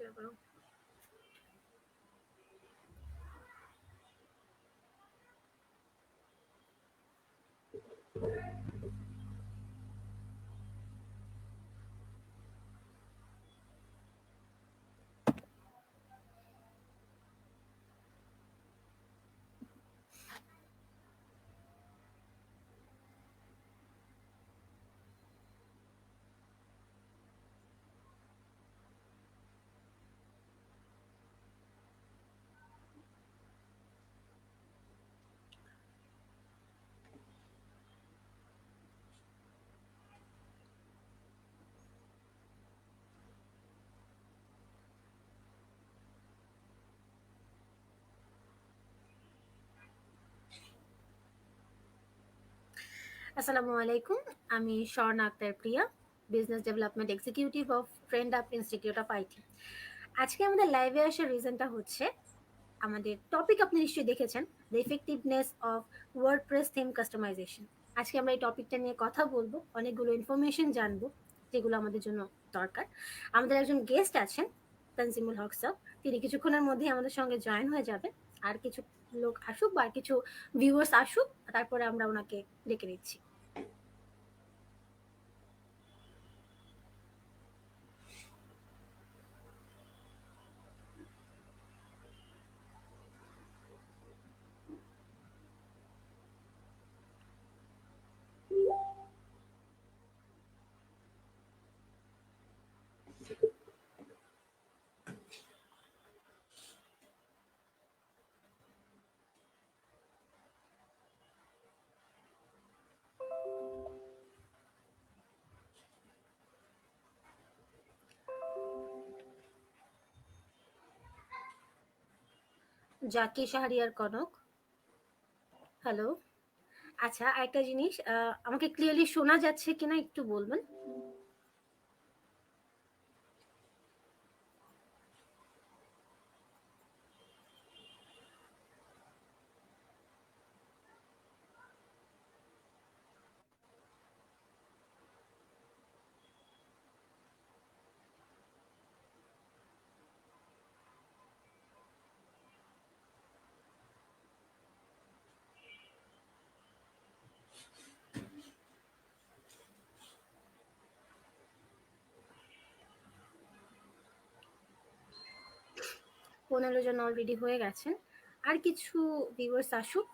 যাবো। আসসালামু আলাইকুম, আমি Swarna Akter Priya, business development executive of trend up institute of IT. আজকে আমাদের লাইভে আসার রিজনটা হচ্ছে, আমাদের টপিক আপনি নিশ্চয়ই দেখেছেন, the effectiveness of WordPress theme customisation. আজকে আমরা এই টপিকটা নিয়ে কথা বলবো, অনেকগুলো ইনফরমেশন জানবো যেগুলো আমাদের জন্য দরকার। আমাদের একজন গেস্ট আছেন, তানজিমুল হক স্যার। তিনি কিছুক্ষণের মধ্যেই আমাদের সঙ্গে জয়েন হয়ে যাবে। আর কিছু লোক আসুক বা কিছু ভিউয়ার্স আসুক, তারপরে আমরা ওনাকে ডেকে নিচ্ছি। জাকি শাহরিয়ার কনক, হ্যালো। আচ্ছা, একটা জিনিস, আমাকে ক্লিয়ারলি শোনা যাচ্ছে কিনা একটু বলবেন? পনেরো জন অলরেডি হয়ে গেছেন, আর কিছু ভিউয়ার্স আসুক।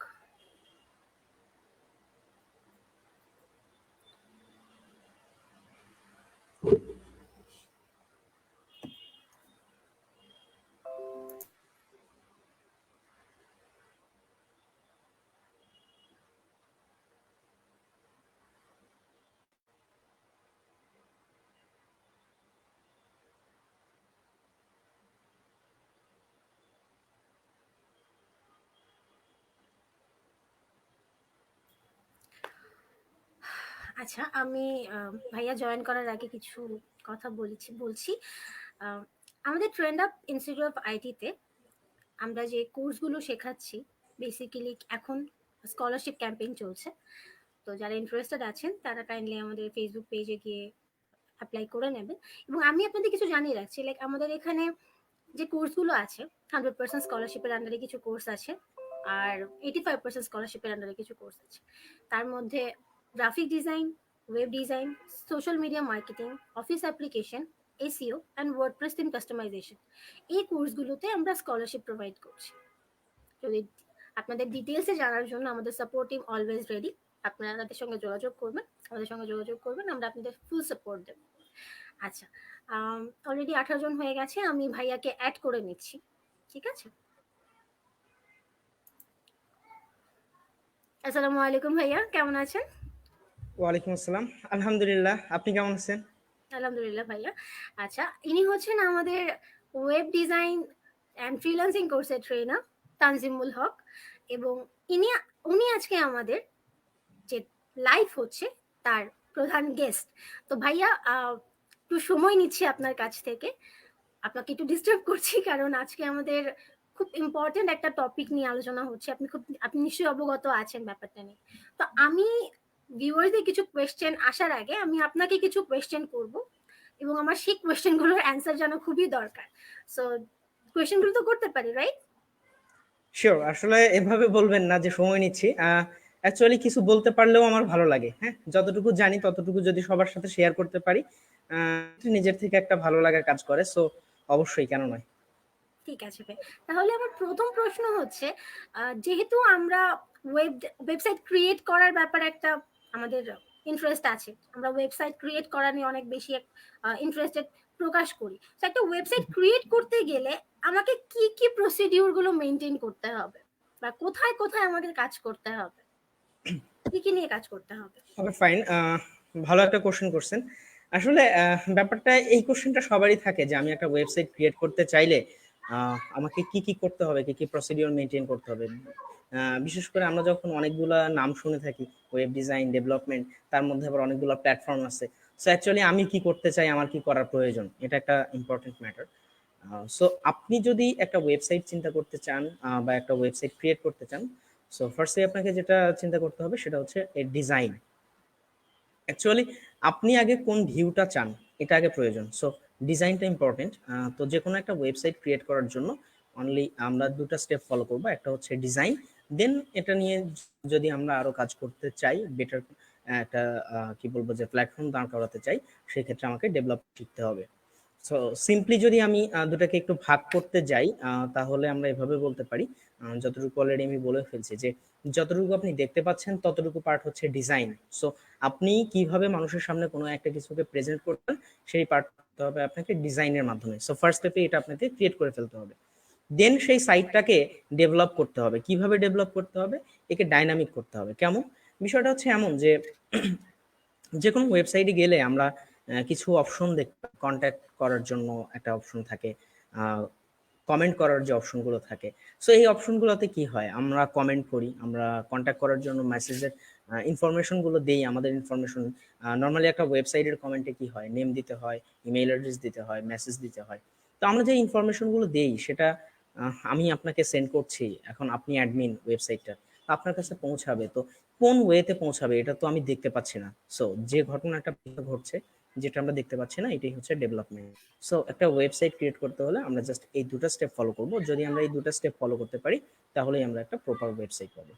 আচ্ছা, আমি ভাইয়া জয়েন করার আগে কিছু কথা বলছি। আমাদের ট্রেন্ড আপ ইনস্টিটিউট অফ আইটিতে আমরা যে কোর্সগুলো শেখাচ্ছি, বেসিক্যালি এখন স্কলারশিপ ক্যাম্পেইন চলছে। তো যারা ইন্টারেস্টেড আছেন তারা কাইন্ডলি আমাদের ফেসবুক পেজে গিয়ে অ্যাপ্লাই করে নেবেন। এবং আমি আপনাদের কিছু জানিয়ে রাখছি, লাইক আমাদের এখানে যে কোর্সগুলো আছে, 100% স্কলারশিপের আন্ডারে কিছু কোর্স আছে, আর 85% স্কলারশিপের আন্ডারে কিছু কোর্স আছে। তার মধ্যে graphic design, web design, social media marketing, office application, SEO and WordPress theme customisation, এই কোর্সগুলোতে আমরা স্কলারশিপ প্রোভাইড করছি। যদি আপনাদের ডিটেলসে জানার জন্য আমাদের সাপোর্ট টিম অলওয়েজ রেডি। আপনারা তাদের সঙ্গে যোগাযোগ করবেন, আমাদের সঙ্গে যোগাযোগ করবেন, আমরা আপনাদের ফুল সাপোর্ট দেব। আচ্ছা, অলরেডি 18 জন হয়ে গেছে, আমি ভাইয়াকে অ্যাড করে নিচ্ছি, ঠিক আছে? আসসালামু আলাইকুম ভাইয়া, কেমন আছেন? ওয়ালাইকুম আসসালাম, আলহামদুলিল্লাহ। আপনি কেমন আছেন? আলহামদুলিল্লাহ ভাইয়া। আচ্ছা, ইনি হচ্ছেন আমাদের ওয়েব ডিজাইন অ্যান্ড ফ্রিল্যান্সিং কোর্সের ট্রেনার তানজিমুল হক, এবং ইনি উনি আজকে আমাদের যে লাইভ হচ্ছে তার প্রধান গেস্ট। তো ভাইয়া, একটু সময় নিচ্ছি আপনার কাছ থেকে, আপনাকে একটু ডিস্টার্ব করছি কারণ আজকে আমাদের খুব ইম্পর্টেন্ট একটা টপিক নিয়ে আলোচনা হচ্ছে। আপনি নিশ্চয়ই অবগত আছেন ব্যাপারটা নিয়ে। তো আমি ভিউয়ারদের কিছু কোয়েশ্চেন আসার আগে আমি আপনাকে কিছু কোয়েশ্চেন করব, এবং আমার সেই কোয়েশ্চেনগুলোর অ্যান্সার জানা খুবই দরকার। সো কোয়েশ্চেনগুলো তো করতে পারি, রাইট? শিওর, আসলে এভাবে বলবেন না যে সময় নিচ্ছি। অ্যাকচুয়ালি কিছু বলতে পারলেও আমার ভালো লাগে। হ্যাঁ, যতটুকু জানি ততটুকু যদি সবার সাথে শেয়ার করতে পারি, নিজের থেকে একটা ভালো লাগা কাজ করে। সো অবশ্যই, কেন নয়। ঠিক আছে ভাই। তাহলে আমার প্রথম প্রশ্ন হচ্ছে, যেহেতু আমরা ওয়েবসাইট ক্রিয়েট করার ব্যাপারে একটা আমাদের ইন্টারেস্ট আছে, আমরা ওয়েবসাইট ক্রিয়েট করা নিয়ে অনেক বেশি ইন্টারেস্টেড প্রকাশ করি। তো একটা ওয়েবসাইট ক্রিয়েট করতে গেলে আমাকে কি কি প্রসিডিউর গুলো মেনটেন করতে হবে, বা কোথায় কোথায় আমাদের কাজ করতে হবে, কি কি নিয়ে কাজ করতে হবে? ওকে, ফাইন। ভালো একটা কোশ্চেন করছেন। আসলে ব্যাপারটা, এই কোশ্চেনটা সবারই থাকে যে আমি একটা ওয়েবসাইট ক্রিয়েট করতে চাইলে আমাকে কি কি করতে হবে, কি কি প্রসিডিওর মেনটেন করতে হবে। বিশেষ করে আমরা যখন অনেকগুলা নাম শুনে থাকি, ওয়েব ডিজাইন, ডেভেলপমেন্ট, তার মধ্যে আবার অনেকগুলো প্ল্যাটফর্ম আছে। সো অ্যাকচুয়ালি আমি কি করতে চাই, আমার কি করার প্রয়োজন, এটা একটা ইম্পর্টেন্ট ম্যাটার। সো আপনি যদি একটা ওয়েবসাইট চিন্তা করতে চান বা একটা ওয়েবসাইট ক্রিয়েট করতে চান, সো ফার্স্টে আপনাকে যেটা চিন্তা করতে হবে সেটা হচ্ছে এর ডিজাইন। অ্যাকচুয়ালি আপনি আগে কোন ভিউটা চান, এটা আগে প্রয়োজন। সো ডিজাইনটা ইম্পর্টেন্ট। তো যে কোনো একটা ওয়েবসাইট ক্রিয়েট করার জন্য অনলি আমরা দুটা স্টেপ ফলো করব। একটা হচ্ছে ডিজাইন, দেন এটা নিয়ে যদি আমরা আরো কাজ করতে চাই, বেটার একটা কি বলবো যে প্ল্যাটফর্ম দাঁড় করাতে চাই, সেক্ষেত্রে আমাকে ডেভেলপ শিখতে হবে। সো সিম্পলি যদি আমি দুটাকে একটু ভাগ করতে যাই, তাহলে আমরা এভাবে বলতে পারি, যতটুকু অলরেডি আমি বলে ফেলছি, যে যতটুকু আপনি দেখতে পাচ্ছেন ততটুকু পার্ট হচ্ছে ডিজাইন। সো আপনি কিভাবে মানুষের সামনে কোনো একটা কিছুকে প্রেজেন্ট করবেন, সেই পার্ট করতে হবে আপনাকে ডিজাইনের মাধ্যমে। সো ফার্স্ট স্টেপে এটা আপনাকে ক্রিয়েট করে ফেলতে হবে। দেন সেই সাইটটাকে ডেভেলপ করতে হবে। কিভাবে ডেভেলপ করতে হবে? একে ডাইনামিক করতে হবে। কেমন? বিষয়টা হচ্ছে এমন যে যে কোনো ওয়েবসাইটে গেলে আমরা কিছু অপশন দেখতে, কন্ট্যাক্ট করার জন্য একটা অপশন থাকে, কমেন্ট করার যে অপশনগুলো থাকে। সো এই অপশনগুলোতে কি হয়, আমরা কমেন্ট করি, আমরা কন্ট্যাক্ট করার জন্য মেসেজের ইনফরমেশনগুলো দেই, আমাদের ইনফরমেশন। নর্মালি একটা ওয়েবসাইটের কমেন্টে কি হয়, নেম দিতে হয়, ইমেইল অ্যাড্রেস দিতে হয়, মেসেজ দিতে হয়। তো আমরা যে ইনফরমেশনগুলো দেই সেটা আমি আপনাকে সেন্ড করছি, এখন আপনি অ্যাডমিন ওয়েবসাইটটা, আপনার কাছে পৌঁছাবে। তো কোন ওয়েতে পৌঁছাবে এটা তো আমি দেখতে পাচ্ছি না। সো যে ঘটনাটা ঘটছে, যেটা আমরা দেখতে পাচ্ছি না, এটাই হচ্ছে ডেভেলপমেন্ট। সো একটা ওয়েবসাইট ক্রিয়েট করতে হলে আমরা জাস্ট এই দুটো স্টেপ ফলো করব। যদি আমরা এই দুটো স্টেপ ফলো করতে পারি, তাহলেই আমরা একটা প্রপার ওয়েবসাইট পাবো।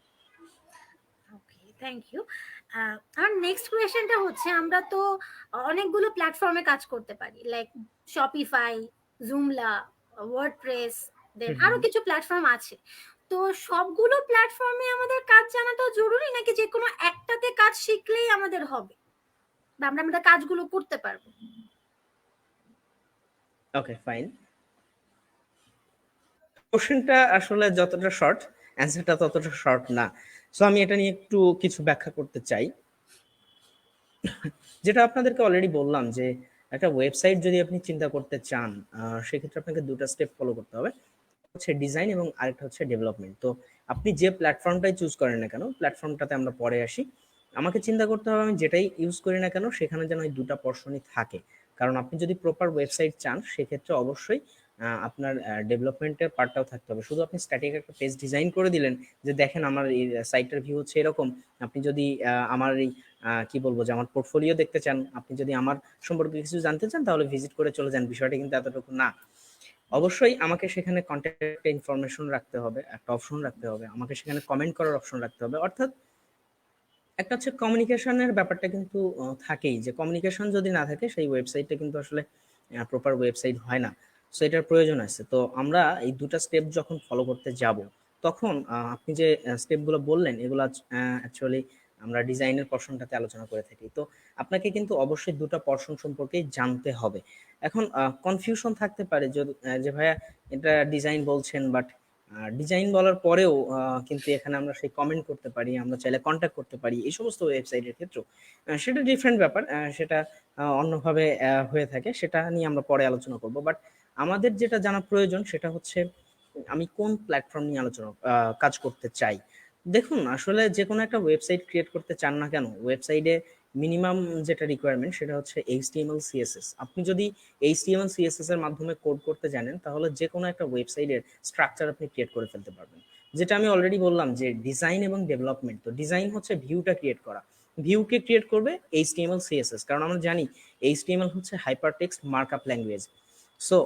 ওকে, থ্যাংক ইউ। আর নেক্সট কোয়েশ্চেনটা হচ্ছে, আমরা তো অনেকগুলো প্ল্যাটফর্মে কাজ করতে পারি, লাইক শপিফাই, জুমলা, ওয়ার্ডপ্রেস, দেন হুম, আরো হুম। কিছু প্ল্যাটফর্ম আছে। তো সবগুলো প্ল্যাটফর্মে আমাদের কাজ জানাটা জরুরি, নাকি যে কোনো একটাতে কাজ শিখলেই আমাদের হবে, বা আমরা আমাদের কাজগুলো করতে পারবো? ওকে, ফাইন। কোশ্চেনটা আসলে যতটা শর্ট, অ্যান্সারটা ততটা শর্ট না। সো আমি এটা নিয়ে একটু কিছু ব্যাখ্যা করতে চাই। যেটা আপনাদেরকে অলরেডি বললাম যে একটা ওয়েবসাইট যদি আপনি চিন্তা করতে চান, সেক্ষেত্রে আপনাকে দুটো স্টেপ ফলো করতে হবে। হচ্ছে ডিজাইন এবং আরেকটা হচ্ছে ডেভেলপমেন্ট। তো আপনি যে প্ল্যাটফর্মটাই চুজ করেন না কেন, প্ল্যাটফর্মটাতে আমরা পরে আসি। আমাকে চিন্তা করতে হবে আমি যেটাই ইউজ করি না কেন সেখানে যেন এই দুটা পর্শনই থাকে। কারণ আপনি যদি প্রপার ওয়েবসাইট চান, সেক্ষেত্রে অবশ্যই আপনার ডেভেলপমেন্টের পার্টটাও থাকতে হবে। শুধু আপনি স্ট্যাটিক একটা পেজ ডিজাইন করে দিলেন যে দেখেন আমার এই সাইটের ভিউ হচ্ছে এরকম, আপনি যদি আমার এই কি বলবো যে আমার পোর্টফোলিও দেখতে চান, আপনি যদি আমার সম্পর্কে কিছু জানতে চান, তাহলে ভিজিট করে চলে যান, বিষয়টা কিন্তু এতটুকু না। অবশ্যই আমাকে সেখানে কন্ট্যাক্ট ইনফরমেশন রাখতে হবে, একটা অপশন রাখতে হবে, আমাকে সেখানে কমেন্ট করার অপশন রাখতে হবে। অর্থাৎ একটা হচ্ছে কমিউনিকেশনের ব্যাপারটা কিন্তু থাকেই, যে কমিউনিকেশন যদি না থাকে সেই ওয়েবসাইটটা কিন্তু আসলে প্রপার ওয়েবসাইট হয় না। সো এটার প্রয়োজন আছে। তো আমরা এই দুটা স্টেপ যখন ফলো করতে যাব, তখন আপনি যে স্টেপগুলো বললেন, এগুলো অ্যাকচুয়ালি আমরা ডিজাইনের পর্শনটাতে আলোচনা করে থাকি। তো আপনাকে কিন্তু অবশ্যই দুটা পর্শন সম্পর্কেই জানতে হবে। এখন কনফিউশন থাকতে পারে যে ভাইয়া এটা ডিজাইন বলছেন, বাট ডিজাইন বলার পরেও কিন্তু এখানে আমরা সেই কমেন্ট করতে পারি, আমরা চাইলে কন্ট্যাক্ট করতে পারি, এই সমস্ত ওয়েবসাইটের ক্ষেত্রেও সেটা ডিফারেন্ট ব্যাপার। সেটা অন্যভাবে হয়ে থাকে, সেটা নিয়ে আমরা পরে আলোচনা করব। বাট আমাদের যেটা জানা প্রয়োজন সেটা হচ্ছে আমি কোন প্ল্যাটফর্ম নিয়ে কাজ করতে চাই। দেখুন, আসলে যে কোনো একটা ওয়েবসাইট ক্রিয়েট করতে চান না কেন, ওয়েবসাইটে মিনিমাম যেটা রিকোয়ারমেন্ট সেটা হচ্ছে এইচটিএমএল সিএসএস। আপনি যদি এইচটিএমএল সিএসএস এর মাধ্যমে কোড করতে জানেন, তাহলে যে কোনো একটা ওয়েবসাইটের স্ট্রাকচার আপনি ক্রিয়েট করে ফেলতে পারবেন। যেটা আমি অলরেডি বললাম যে ডিজাইন এবং ডেভেলপমেন্ট। তো ডিজাইন হচ্ছে ভিউটা ক্রিয়েট করা, ভিউকে ক্রিয়েট করবে এইচটিএমএল সিএসএস, কারণ আমরা জানি এইচটিএমএল হচ্ছে hypertext markup language. So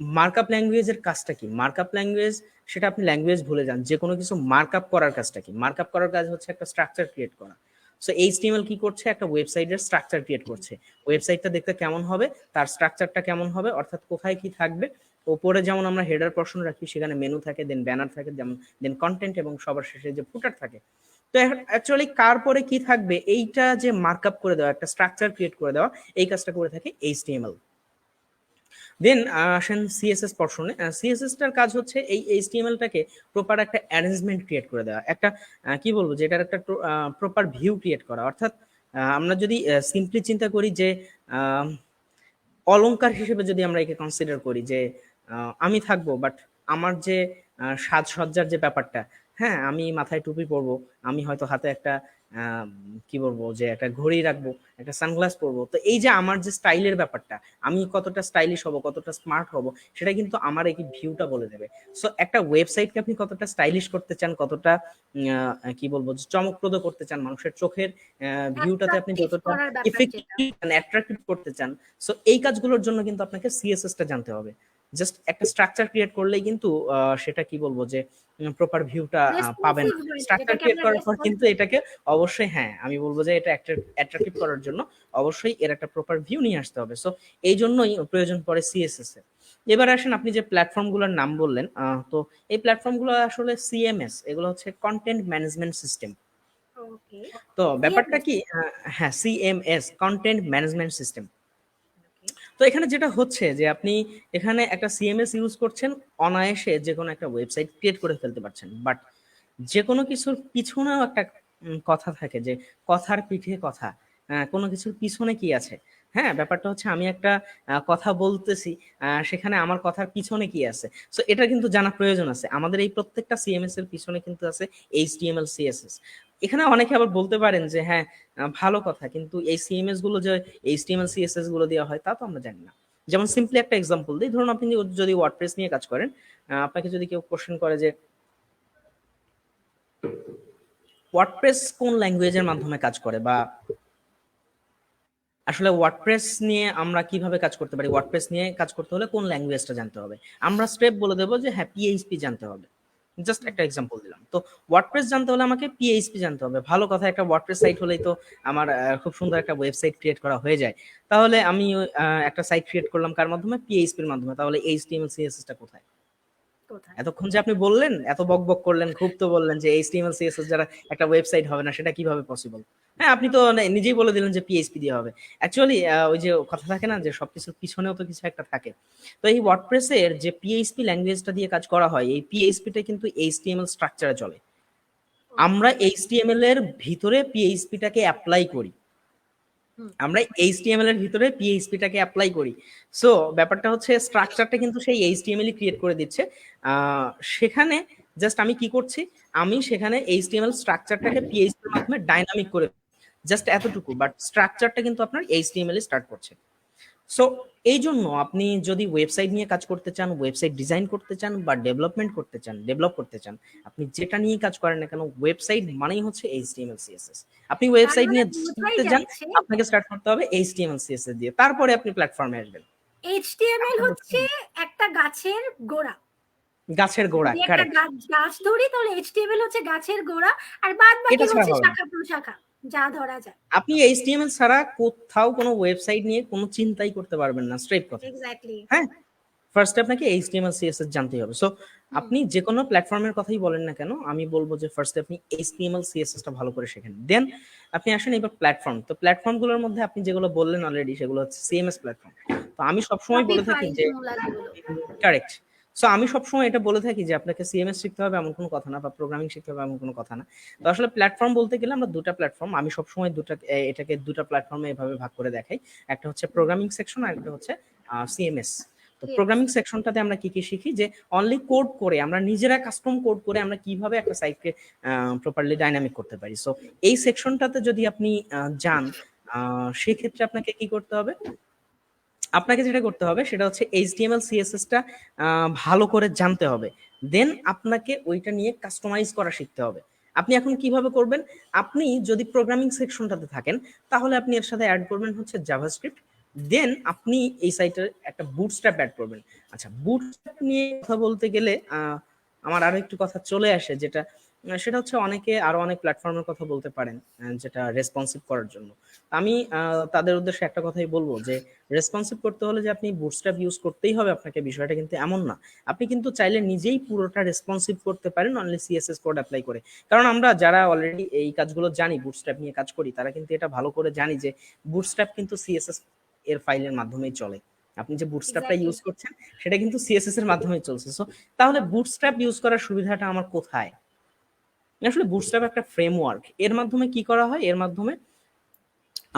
markup ল্যাঙ্গুয়েজের কাজটা কি? মার্কআপ ল্যাঙ্গুয়েজ, সেটা আপনি ল্যাঙ্গুয়েজ ভুলে যান, যে কোনো কিছু মার্কআপ করার কাজটা কি? মার্কআপ করার কাজ হচ্ছে একটা স্ট্রাকচার ক্রিয়েট করা। সো এইচটিএমএল কি করছে? একটা ওয়েবসাইটের স্ট্রাকচার ক্রিয়েট করছে। ওয়েবসাইটটা দেখতে কেমন হবে, তার স্ট্রাকচারটা কেমন হবে, অর্থাৎ কোথায় কি থাকবে। ওপরে যেমন আমরা হেডার পোর্শন রাখি, সেখানে মেনু থাকে, দেন ব্যানার থাকে, যেমন দেন কন্টেন্ট, এবং সবার শেষে যে ফুটার থাকে। তো অ্যাকচুয়ালি কার পরে কি থাকবে এইটা যে মার্কআপ করে দেওয়া, একটা স্ট্রাকচার ক্রিয়েট করে দেওয়া, এই কাজটা করে থাকে এইচটিএমএল। দেন আসেন সিএসএস পোর্শনে। সিএসএস টার কাজ হচ্ছে এই এইচটিএমএলটাকে প্রপার একটা অ্যারেঞ্জমেন্ট ক্রিয়েট করে দেওয়া, একটা কি বলবো, যে এটার একটা প্রপার ভিউ ক্রিয়েট করা। অর্থাৎ আমরা যদি সিম্পলি চিন্তা করি যে অলংকার হিসেবে যদি আমরা একে কনসিডার করি, যে আমি থাকবো, বাট আমার যে সাজসজ্জার যে ব্যাপারটা, হ্যাঁ আমি মাথায় টুপি পরবো, আমি হয়তো হাতে একটা কি বলবো, যে একটা ঘড়ি রাখবো, একটা সানগ্লাস পরবো। তো এই যে আমার যে স্টাইলের ব্যাপারটা, আমি কতটা স্টাইলিশ হব, কতটা স্মার্ট হব, সেটা কিন্তু আমার এই ভিউটা বলে দেবে। সো একটা ওয়েবসাইটকে আপনি কতটা স্টাইলিশ করতে চান, কতটা কি বলবো, যে চমকপ্রদ করতে চান, মানুষের চোখের ভিউটাতে আপনি অ্যাট্রাকটিভ যতটা করার ব্যাপার যেটা। ইফেক্টিভ অ্যাট্রাক্টিভ করতে চান, সো এই কাজগুলোর জন্য কিন্তু আপনাকে সিএসএস টা জানতে হবে। জাস্ট একটা স্ট্রাকচার ক্রিয়েট করলেই কিন্তু সেটা কি বলবো, যে প্রপার ভিউটা পাবেন রেসপন্সিভ না। হয়েছে, স্ট্রাকচার যেটাকে ক্রিয়েট আমরা করার পর কিন্তু রেসপন্সিভ। এটাকে অবশ্যই, হ্যাঁ আমি বলবো যে এটা অ্যাট্রাক্টিভ করার জন্য অবশ্যই এর একটা প্রপার ভিউ নিয়ে আসতে হবে। সো এই জন্যই প্রয়োজন পড়ে সিএসএস এর। এবার আসেন, আপনি যে প্ল্যাটফর্মগুলোর নাম বললেন, তো এই প্ল্যাটফর্মগুলো আসলে সিএমএস, এগুলো হচ্ছে কন্টেন্ট ম্যানেজমেন্ট সিস্টেম। ওকে। তো ব্যাপারটা সিএমএস। কি, হ্যাঁ সিএমএস, কন্টেন্ট ম্যানেজমেন্ট সিস্টেম। ওকে। তো এখানে যেটা হচ্ছে যে আপনি এখানে একটা সিএমএস ইউজ করছেন, অনায়াসে যে কোনো একটা ওয়েবসাইট ক্রিয়েট করে ফেলতে পারছেন। বাট যে কোনো কিছুর পিছনেও একটা কথা থাকে, যে কথার পিঠে কথা, কোনো কিছুর পিছনে কি আছে। হ্যাঁ, ব্যাপারটা হচ্ছে আমি একটা কথা বলতেছি, সেখানে আমার কথার পিছনে কি আছে। সো এটা কিন্তু জানা প্রয়োজন আছে। আমাদের এই প্রত্যেকটা সিএমএস এর পিছনে কিন্তু আছে এইচটিএমএল সিএসএস। এখানে অনেকে আবার বলতে পারেন যে হ্যাঁ, ভালো কথা, কিন্তু এই সিএমএস গুলো যে এইচটিএমএল সিএসএস গুলো দেওয়া হয় তা তো আমরা জানি না। যেমন সিম্পলি একটা এক্সাম্পল দিই, ধরুন আপনি যদি ওয়ার্ডপ্রেস নিয়ে কাজ করেন, আপনাকে যদি কেউ কোশ্চেন করে যে ওয়ার্ডপ্রেস কোন ল্যাঙ্গুয়েজের মাধ্যমে কাজ করে, বা আসলে ওয়ার্ডপ্রেস নিয়ে আমরা কিভাবে কাজ করতে পারি, ওয়ার্ডপ্রেস নিয়ে কাজ করতে হলে কোন ল্যাঙ্গুয়েজটা জানতে হবে, আমরা স্টেপ বলে দেবো যে হ্যাঁ পিএইচপি জানতে হবে। জাস্ট একটা এক্সাম্পল দিলাম। তো ওয়ার্ডপ্রেস জানতে হলে আমাকে পিএইচপি জানতে হবে। ভালো কথা, একটা ওয়ার্ডপ্রেস সাইট হলেই তো আমার খুব সুন্দর একটা ওয়েবসাইট ক্রিয়েট করা হয়ে যায়। তাহলে আমি একটা সাইট ক্রিয়েট করলাম কার মাধ্যমে? পিএইচপির মাধ্যমে। তাহলে এইচটিএমএল সিএসএস টা কোথায়? কোথায়? এতক্ষণ যে আপনি বললেন, এত বকবক করলেন, খুব তো বললেন যে এইচটিএমএল সিএসএস যারা একটা ওয়েবসাইট হবে না, সেটা কিভাবে পসিবল? হ্যাঁ, আপনি তো নিজেই বলে দিলেন যে পিএইচপি দিয়ে হবে। অ্যাকচুয়ালি ওই যে কথা থাকে না, যে সবকিছুর পিছনেও তো কিছু একটা থাকে। তো এই ওয়ার্ডপ্রেসের যে পিএইচপি ল্যাঙ্গুয়েজটা দিয়ে কাজ করা হয়, এই পিএইচপিটা কিন্তু এইচটিএমএল স্ট্রাকচারে চলে। আমরা এইচটিএমএল এর ভিতরে পিএইচপিটাকে অ্যাপ্লাই করি। আমরা এইচটিএমএল এর ভিতরে পিএইচপিটাকে অ্যাপ্লাই করি। সো ব্যাপারটা হচ্ছে স্ট্রাকচারটা কিন্তু সেই এইচটিএমএল ই ক্রিয়েট করে দিচ্ছে। সেখানে জাস্ট আমি কি করছি, আমি সেখানে এইচটিএমএল স্ট্রাকচারটাকে পিএইচপি এর মাধ্যমে ডাইনামিক করে, জাস্ট এতটুকু। বাট স্ট্রাকচারটা কিন্তু আপনার এইচটিএমএল এ স্টার্ট করছে। সো এই জন্য আপনি যদি ওয়েবসাইট নিয়ে কাজ করতে চান, ওয়েবসাইট ডিজাইন করতে চান, বা ডেভেলপমেন্ট করতে চান, ডেভেলপ করতে চান, আপনি যেটা নিয়ে কাজ করেন না কেন, ওয়েবসাইট মানেই হচ্ছে এইচটিএমএল সিএসএস। আপনি তার ওয়েবসাইট মানে নিয়ে বোঝাই করতে যান, যাচ্ছে আপনাকে স্টার্ট করতে হবে এইচটিএমএল সিএসএস দিয়ে, তারপরে আপনি প্ল্যাটফর্মে আসবেন। এইচটিএমএল ব্যাপারটা বুঝতে হচ্ছে হবে। একটা গাছের গোড়া। গাছের গোড়া, যদি একটা কারেক্ট। গাছ ধরি তাহলে এইচটিএমএল হচ্ছে গাছের গোড়া, আর বাদ বাকি এটা ছাড়া হচ্ছে হবে না। শাখা প্রশাখা যা ধরা যায়। আপনি এইচটিএমএল ছাড়া কোথাও কোনো ওয়েবসাইট নিয়ে কোনো চিন্তাই করতে পারবেন না, স্ট্রেট কথা। এক্স্যাক্টলি। হ্যাঁ, ফার্স্ট আপনাকে এইচটিএমএল সিএসএস জানতেই হবে। সো আপনি যে কোনো প্ল্যাটফর্মের কথাই বলেন না কেন, আমি বলবো যে ফার্স্টে আপনি এইচটিএমএল সিএসএস টা ভালো করে শেখেন। দেন আপনি আসেন এবার প্ল্যাটফর্ম। তো প্ল্যাটফর্মগুলোর মধ্যে আপনি যেগুলো বললেন অলরেডি, সেগুলো হচ্ছে সিএমএস প্ল্যাটফর্ম। তো আমি সবসময় বলে থাকি শপিফাই, যে জুমলা যেগুলো। কারেক্ট। সো আমি সবসময় এটা বলে থাকি যে আপনাকে সিএমএস শিখতে হবে এমন কোনো কথা না, বা প্রোগ্রামিং শিখতে হবে এমন কোনো কথা না। তো আসলে প্ল্যাটফর্ম বলতে গেলে আমরা দুটা প্ল্যাটফর্ম, আমি সবসময় এটাকে দুটা প্ল্যাটফর্মে এভাবে ভাগ করে দেখাই। একটা হচ্ছে প্রোগ্রামিং সেকশন, আর একটা হচ্ছে সিএমএস। তো সিএমএস। প্রোগ্রামিং সেকশনটাতে আমরা কি কি শিখি, যে অনলি কোড করে, আমরা নিজেরা কাস্টম কোড করে আমরা কিভাবে একটা সাইটকে প্রপারলি ডাইনামিক করতে পারি। সো এই সেকশনটাতে যদি আপনি যান, সেক্ষেত্রে আপনাকে কি করতে হবে, আপনাকে যেটা করতে হবে সেটা হচ্ছে এইচটিএমএল সিএসএস টা ভালো করে জানতে হবে। দেন আপনাকে ওইটা নিয়ে কাস্টমাইজ করা শিখতে হবে। আপনি এখন কিভাবে করবেন? আপনি যদি প্রোগ্রামিং সেকশনটাতে থাকেন তাহলে আপনি এর সাথে অ্যাড করবেন হচ্ছে জাভাস্ক্রিপ্ট, দেন আপনি এই সাইটের একটা বুটস্ট্র্যাপ অ্যাড করবেন। আচ্ছা, বুটস্ট্র্যাপ নিয়ে কথা বলতে গেলে আমার আরো একটু কথা চলে আসে, যেটা সেটা হচ্ছে অনেকে আরো অনেক প্ল্যাটফর্মের কথা বলতে পারেন যেটা রেসপন্সিভ করার জন্য। আমি তাদের উদ্দেশ্যে একটা কথাই বলবো যে রেসপন্সিভ করতে হলে যে আপনি বুটস্ট্র্যাপ ইউজ করতেই হবে আপনাকে, বিষয়টা কিন্তু এমন না। আপনি কিন্তু চাইলে নিজেই পুরোটা রেসপন্সিভ করতে পারেন অনলি সিএসএস কোড অ্যাপ্লাই করে। কারণ আমরা যারা অলরেডি এই কাজগুলো জানি, বুটস্ট্র্যাপ নিয়ে কাজ করি, তারা কিন্তু এটা ভালো করে জানি যে বুটস্ট্র্যাপ কিন্তু সিএসএস এর ফাইলের মাধ্যমেই চলে। আপনি যে বুটস্ট্র্যাপটা এক্স্যাক্টলি। ইউজ করছেন সেটা কিন্তু সিএসএস এর মাধ্যমেই চলছে। সো তাহলে বুটস্ট্র্যাপ ইউজ করার সুবিধাটা আমার কোথায়? আসলে বুটস্ট্র্যাপ একটা ফ্রেমওয়ার্ক, এর মাধ্যমে কি করা হয়, এর মাধ্যমে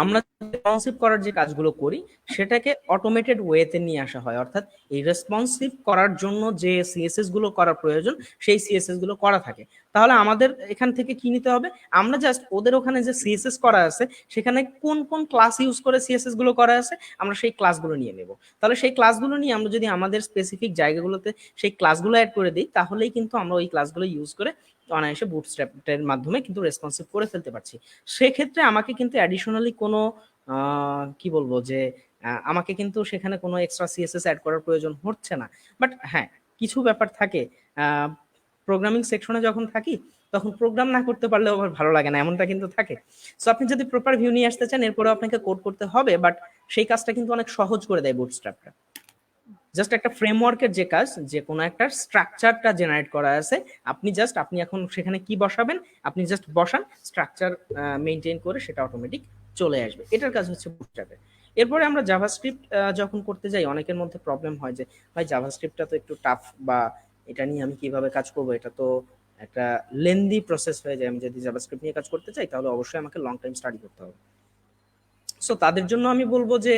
আমরা রেসপন্সিভ করার যে কাজগুলো করি সেটাকে অটোমেটেড ওয়েতে নিয়ে আসা হয়। অর্থাৎ এই রেসপন্সিভ করার জন্য যে সিএসএস গুলো করা প্রয়োজন সেই সিএসএস গুলো করা থাকে। তাহলে আমাদের এখান থেকে কি নিতে হবে? আমরা জাস্ট ওদের ওখানে যে সিএসএস করা আছে সেখানে কোন কোন ক্লাস ইউজ করে সিএসএস গুলো করা আছে আমরা সেই ক্লাসগুলো নিয়ে নেব। তাহলে সেই ক্লাসগুলো নিয়ে আমরা যদি আমাদের স্পেসিফিক জায়গাগুলোতে সেই ক্লাসগুলো অ্যাড করে দিই তাহলেই কিন্তু আমরা ওই ক্লাসগুলো ইউজ করে অনায়াসে বুটস্ট্র্যাপের মাধ্যমে কিন্তু রেসপন্সিভ করে ফেলতে পারছি। সেক্ষেত্রে আমাকে কিন্তু অ্যাডিশনালি কোনো কি বলবো যে আমাকে কিন্তু সেখানে কোনো এক্সট্রা সিএসএস অ্যাড করার প্রয়োজন হচ্ছে না। বাট হ্যাঁ, কিছু ব্যাপার থাকে, প্রোগ্রামিং সেকশনে যখন থাকি তখন প্রোগ্রাম না করতে পারলেও আবার ভালো লাগে না, এমনটা কিন্তু থাকে। সো আপনি যদি প্রপার ভিউ নিয়ে আসতে চান এরপরেও আপনাকে কোড করতে হবে, বাট সেই কাজটা কিন্তু অনেক সহজ করে দেয় বুটস্ট্র্যাপটা। জাস্ট একটা ফ্রেমওয়ার্কের যে কাজ, যে কোনো একটা স্ট্রাকচারটা জেনারেট করা আছে, আপনি এখন সেখানে কি বসাবেন আপনি জাস্ট বসান, স্ট্রাকচার মেইনটেইন করে সেটা অটোমেটিক চলে আসবে। এটার কাজ হচ্ছে বুটস্ট্র্যাপের। এরপরে আমরা জাভাস্ক্রিপ্ট যখন করতে যাই অনেকের মধ্যে প্রবলেম হয় যে ভাই জাভাস্ক্রিপ্টটা তো একটু টাফ, বা এটা নিয়ে আমি কিভাবে কাজ করব, এটা তো একটা লেন্দি প্রসেস হয়ে যায়। আমি যদি জাভাস্ক্রিপ্ট নিয়ে কাজ করতে চাই তাহলে অবশ্যই আমাকে লং টাইম স্টাডি করতে হবে। সো তাদের জন্য আমি বলবো যে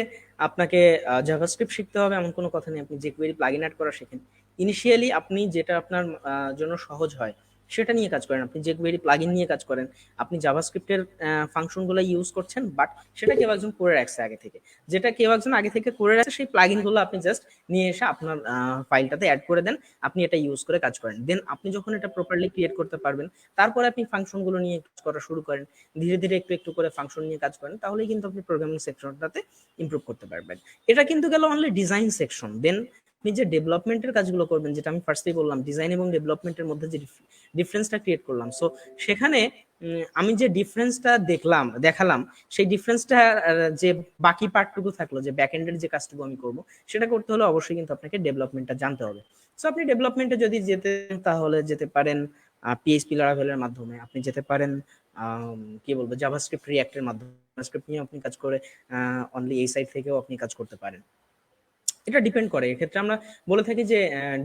আপনাকে জাভাস্ক্রিপ্ট শিখতে হবে এমন কোনো কথা নেই, আপনি jQuery প্লাগইন অ্যাড করা শেখেন। ইনিশিয়ালি আপনি যেটা আপনার জন্য সহজ হয় সেটা নিয়ে কাজ করেন, আপনি jQuery প্লাগইন নিয়ে কাজ করেন। আপনি জাভাস্ক্রিপ্টের ফাংশনগুলো ইউজ করছেন, বাট সেটা কেউ একজন করে রাখছে আগে থেকে, যেটা কেউ একজন আগে থেকে করে রাখছে সেই প্লাগইনগুলো আপনি জাস্ট নিয়ে এসে আপনার ফাইলটাতে অ্যাড করে দেন, আপনি এটা ইউজ করে কাজ করেন। দেন আপনি যখন এটা প্রপারলি ক্রিয়েট করতে পারবেন তারপরে আপনি ফাংশনগুলো নিয়ে কাজ করা শুরু করেন, ধীরে ধীরে একটু একটু করে ফাংশন নিয়ে কাজ করেন, তাহলেই কিন্তু আপনি প্রোগ্রামিং সেকশনটাতে ইমপ্রুভ করতে পারবেন। এটা কিন্তু গেল অনলি ডিজাইন সেকশন। দেন আপনি যে ডেভেলপমেন্টের কাজগুলো করবেন, যেটা আমি ফার্স্টেই বললাম, ডিজাইন এবং ডেভেলপমেন্টের মধ্যে যে ডিফারেন্সটা ক্রিয়েট করলাম, সো সেখানে আমি যে ডিফারেন্সটা দেখালাম সেই ডিফারেন্সটা যে বাকি পার্টটুকু থাকলো, যে ব্যাক এন্ডের যে কাজটুকু আমি করব সেটা করতে হলে অবশ্যই কিন্তু আপনাকে ডেভেলপমেন্টটা জানতে হবে। সো আপনি ডেভেলপমেন্টে যদি যেতে তাহলে যেতে পারেন পিএইচপি লারাভেলের মাধ্যমে, আপনি যেতে পারেন কি বলবো জাভাস্ক্রিপ্ট রিঅ্যাক্টের মাধ্যমে, জাভাস্ক্রিপ্ট নিয়ে আপনি কাজ করে অনলি এই সাইড থেকেও আপনি কাজ করতে পারেন। এটা ডিপেন্ড করে। এক্ষেত্রে আমরা বলে থাকি যে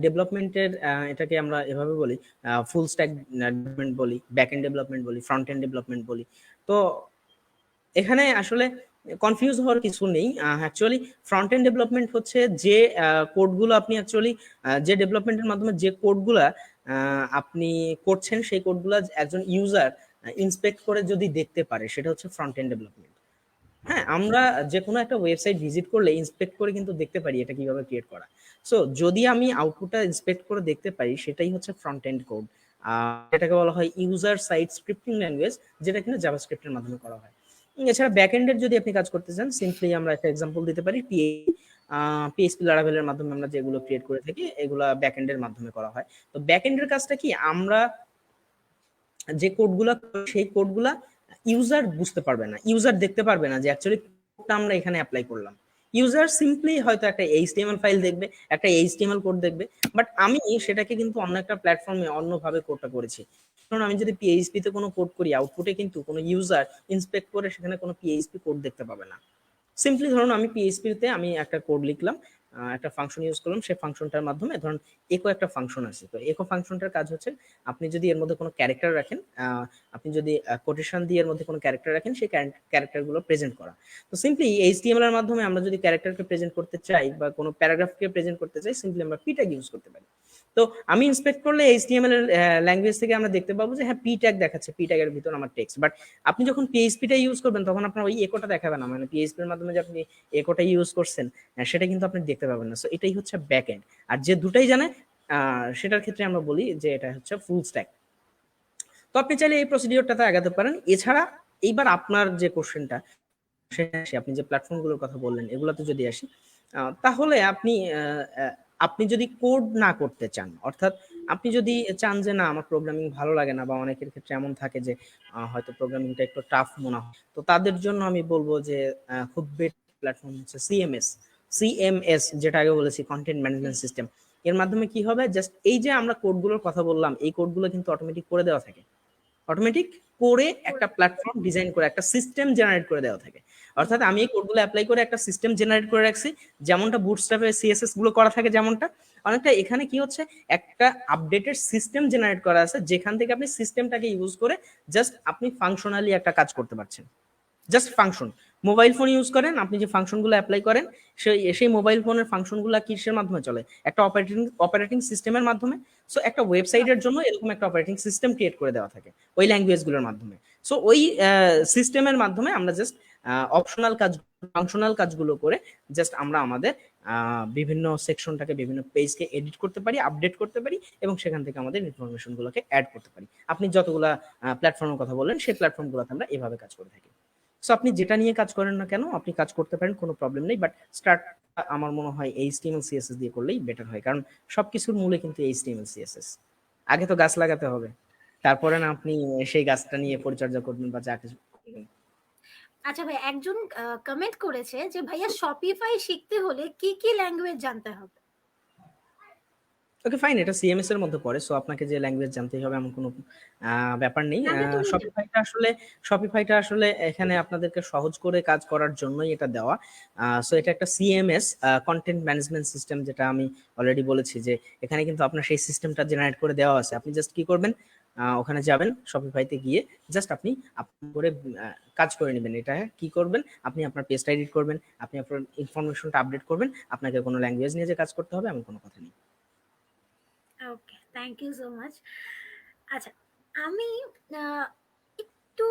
ডেভেলপমেন্টের এটাকে আমরা এভাবে বলি, ফুল স্ট্যাক ডেভেলপমেন্ট বলি, ব্যাক এন্ড ডেভেলপমেন্ট বলি, ফ্রন্ট এন্ড ডেভেলপমেন্ট বলি। তো এখানে আসলে কনফিউজ হওয়ার কিছু নেই। অ্যাকচুয়ালি ফ্রন্ট এন্ড ডেভেলপমেন্ট হচ্ছে যে কোডগুলো আপনি অ্যাকচুয়ালি যে ডেভেলপমেন্টের মাধ্যমে যে কোডগুলা আপনি করছেন সেই কোডগুলা একজন ইউজার ইন্সপেক্ট করে যদি দেখতে পারে সেটা হচ্ছে ফ্রন্ট এন্ড ডেভেলপমেন্ট। হ্যাঁ, আমরা যে কোনো একটা ওয়েবসাইট ভিজিট করলে ইন্সপেক্ট করে কিন্তু দেখতে পারি এটা কিভাবে ক্রিয়েট করা। সো যদি আমি আউটপুটটা ইন্সপেক্ট করে দেখতে পারি সেটাই হচ্ছে ফ্রন্ট এন্ড কোড। এটাকে বলা হয় ইউজার সাইড স্ক্রিপ্টিং ল্যাঙ্গুয়েজ, যেটা কিনা জাভাস্ক্রিপ্টের মাধ্যমে করা হয়। এছাড়া ব্যাক এন্ডের যদি আপনি কাজ করতে চান, সিম্পলি আমরা একটা এক্সাম্পল দিতে পারি, পিএইচপি লারাভেলের মাধ্যমে আমরা যেগুলো ক্রিয়েট করে থাকি এগুলা ব্যাক এন্ডের মাধ্যমে করা হয়। তো ব্যাক এন্ডের কাজটা কি, আমরা যে কোডগুলা সেই কোডগুলা ইউজার বুঝতে পারবে না, ইউজার দেখতে পারবে না যে অ্যাকচুয়ালি কোডটা আমরা এখানে অ্যাপ্লাই করলাম। ইউজার সিম্পলি হয়তো একটা এইচটিএমএল ফাইল দেখবে, একটা এইচটিএমএল কোড দেখবে, বাট আমি সেটাকে কিন্তু অন্য একটা প্ল্যাটফর্মে অন্যভাবে কোডটা করেছি। কারণ আমি যদি পিএইচপি তে কোনো কোড করি আউটপুটে কিন্তু কোনো ইউজার ইন্সপেক্ট করে সেখানে কোনো পিএইচপি কোড দেখতে পাবে না। সিম্পলি ধরুন আমি পিএইচপিতে আমি একটা কোড লিখলাম, একটা ফাংশন ইউজ করলাম, সেই ফাংশনটার মাধ্যমে ধরুন একো একটা ফাংশন আছে, তো একো ফাংশনটার কাজ হচ্ছে আপনি যদি এর মধ্যে কোনো ক্যারেক্টার রাখেন, আপনি যদি কোটেশন দিয়ে এর মধ্যে কোনো ক্যারেক্টার রাখেন সেই ক্যারেক্টারগুলো প্রেজেন্ট করা। তো সিম্পলি এইচটিএমএল এর মাধ্যমে আমরা যদি ক্যারেক্টারকে প্রেজেন্ট করতে চাই বা কোনো প্যারাগ্রাফকে প্রেজেন্ট করতে চাই, সিম্পলি আমরা পি ট্যাগ ইউজ করতে পারি। তো আমি ইন্সপেক্ট করলে এইচটিএমএল এর ল্যাঙ্গুয়েজ থেকে আমরা দেখতে পাবো যে হ্যাঁ পি ট্যাগ দেখাচ্ছে, পি ট্যাগের ভিতর আমার টেক্সট। বাট আপনি যখন পিএইচপিটা ইউজ করবেন তখন আপনার ওই একোটা দেখাবে না, মানে পিএইচপির মাধ্যমে যে আপনি একোটা ইউজ করছেন সেটা কিন্তু আপনি দেখতে পাবেন না। সো এটাই হচ্ছে ব্যাক এন্ড। আর যে দুটাই জানে সেটার ক্ষেত্রে আমরা বলি যে এটা হচ্ছে ফুল স্ট্যাক। তো আপনি চাইলে এই প্রসিডিওরটাতে আগাতে পারেন। এছাড়া এইবার আপনার যে কোশ্চেনটা, আপনি যে প্ল্যাটফর্মগুলোর কথা বললেন এগুলোতে যদি আসি, তাহলে আপনি যদি কোড না করতে চান, অর্থাৎ আপনি যদি চান যে না আমার প্রোগ্রামিং ভালো লাগে না, বা অনেকের ক্ষেত্রে এমন থাকে যে হয়তো প্রোগ্রামিংটা একটু টাফ মনে হয়, তো তাদের জন্য আমি বলবো যে খুব বেটার প্ল্যাটফর্ম হচ্ছে সিএমএস। সিএমএস যেটা আগে বলেছি, কন্টেন্ট ম্যানেজমেন্ট সিস্টেম। এর মাধ্যমে কি হবে, জাস্ট এই যে আমরা কোডগুলোর কথা বললাম, এই কোডগুলো কিন্তু অটোমেটিক করে দেওয়া থাকে, অটোমেটিক করে একটা প্ল্যাটফর্ম ডিজাইন করে একটা সিস্টেম জেনারেট করে দেওয়া থাকে। অর্থাৎ আমি এই কোডগুলো অ্যাপ্লাই করে একটা সিস্টেম জেনারেট করে রাখছি, যেমনটা বুটস্ট্র্যাপে সিএসএস গুলো করা থাকে যেমনটা, অনেকটা এখানে কি হচ্ছে, একটা আপডেটেড সিস্টেম জেনারেট করা আছে, যেখান থেকে আপনি সিস্টেমটাকে ইউজ করে জাস্ট আপনি ফাংশনালি একটা কাজ করতে পারছেন। Just function, mobile phone use করেন, আপনি যে ফাংশনগুলো অ্যাপ্লাই করেন সেই মোবাইল ফোনের ফাংশনগুলো কিসের মাধ্যমে চলে, একটা অপারেটিং সিস্টেমের মাধ্যমে। সো একটা ওয়েবসাইটের জন্য এরকম একটা অপারেটিং সিস্টেম ক্রিয়েট করে দেওয়া থাকে ওই ল্যাঙ্গুয়েজগুলোর মাধ্যমে। সো ওই সিস্টেমের মাধ্যমে আমরা জাস্ট অপশনাল কাজ, ফাংশনাল কাজগুলো করে জাস্ট আমরা আমাদের বিভিন্ন সেকশনটাকে, বিভিন্ন পেজকে এডিট করতে পারি, আপডেট করতে পারি, এবং সেখান থেকে আমাদের ইনফরমেশনগুলোকে অ্যাড করতে পারি। আপনি যতগুলা প্ল্যাটফর্মের কথা বললেন সেই প্ল্যাটফর্মগুলোতে আমরা এভাবে কাজ করে থাকি। সো আপনি যেটা নিয়ে কাজ করেন না কেন আপনি কাজ করতে পারেন, কোনো প্রবলেম নেই। বাট স্টার্ট আমার মনে হয় এইচটিএমএল সিএসএস দিয়ে করলেই বেটার হয়, কারণ সবকিছুর মূলে কিন্তু এইচটিএমএল সিএসএস। আগে তো গাছ লাগাতে হবে, তারপরে না আপনি সেই গাছটা নিয়ে পরিচর্যা করবেন বা যা কিছু করবেন। আচ্ছা ভাই, একজন কমেন্ট করেছে যে ভাইয়া শপিফাই শিখতে হলে কি কি ল্যাঙ্গুয়েজ জানতে হবে? ওকে ফাইন, এটা সিএমএস এর মধ্যে পড়ে, সো আপনাকে যে ল্যাঙ্গুয়েজ জানতেই হবে এমন কোনো ব্যাপার নেই। নামটা তো বলে দেন। শপিফাইটা আসলে এখানে আপনাদেরকে সহজ করে কাজ করার জন্যই এটা দেওয়া। সো এটা একটা সিএমএস, কন্টেন্ট ম্যানেজমেন্ট সিস্টেম, যেটা আমি অলরেডি বলেছি যে এখানে কিন্তু আপনার সেই সিস্টেমটা জেনারেট করে দেওয়া আছে। আপনি জাস্ট কি করবেন, ওখানে যাবেন, শপিফাইতে গিয়ে জাস্ট আপনি করে কাজ করে নেবেন। এটা কি করবেন, আপনি আপনার পেজটা এডিট করবেন, আপনি আপনার ইনফরমেশনটা আপডেট করবেন, আপনাকে কোনো ল্যাঙ্গুয়েজ নিয়ে যে কাজ করতে হবে এমন কোনো কথা নেই। ওকে, থ্যাংক ইউ সো মাচ। আচ্ছা, আমি আহ, একটু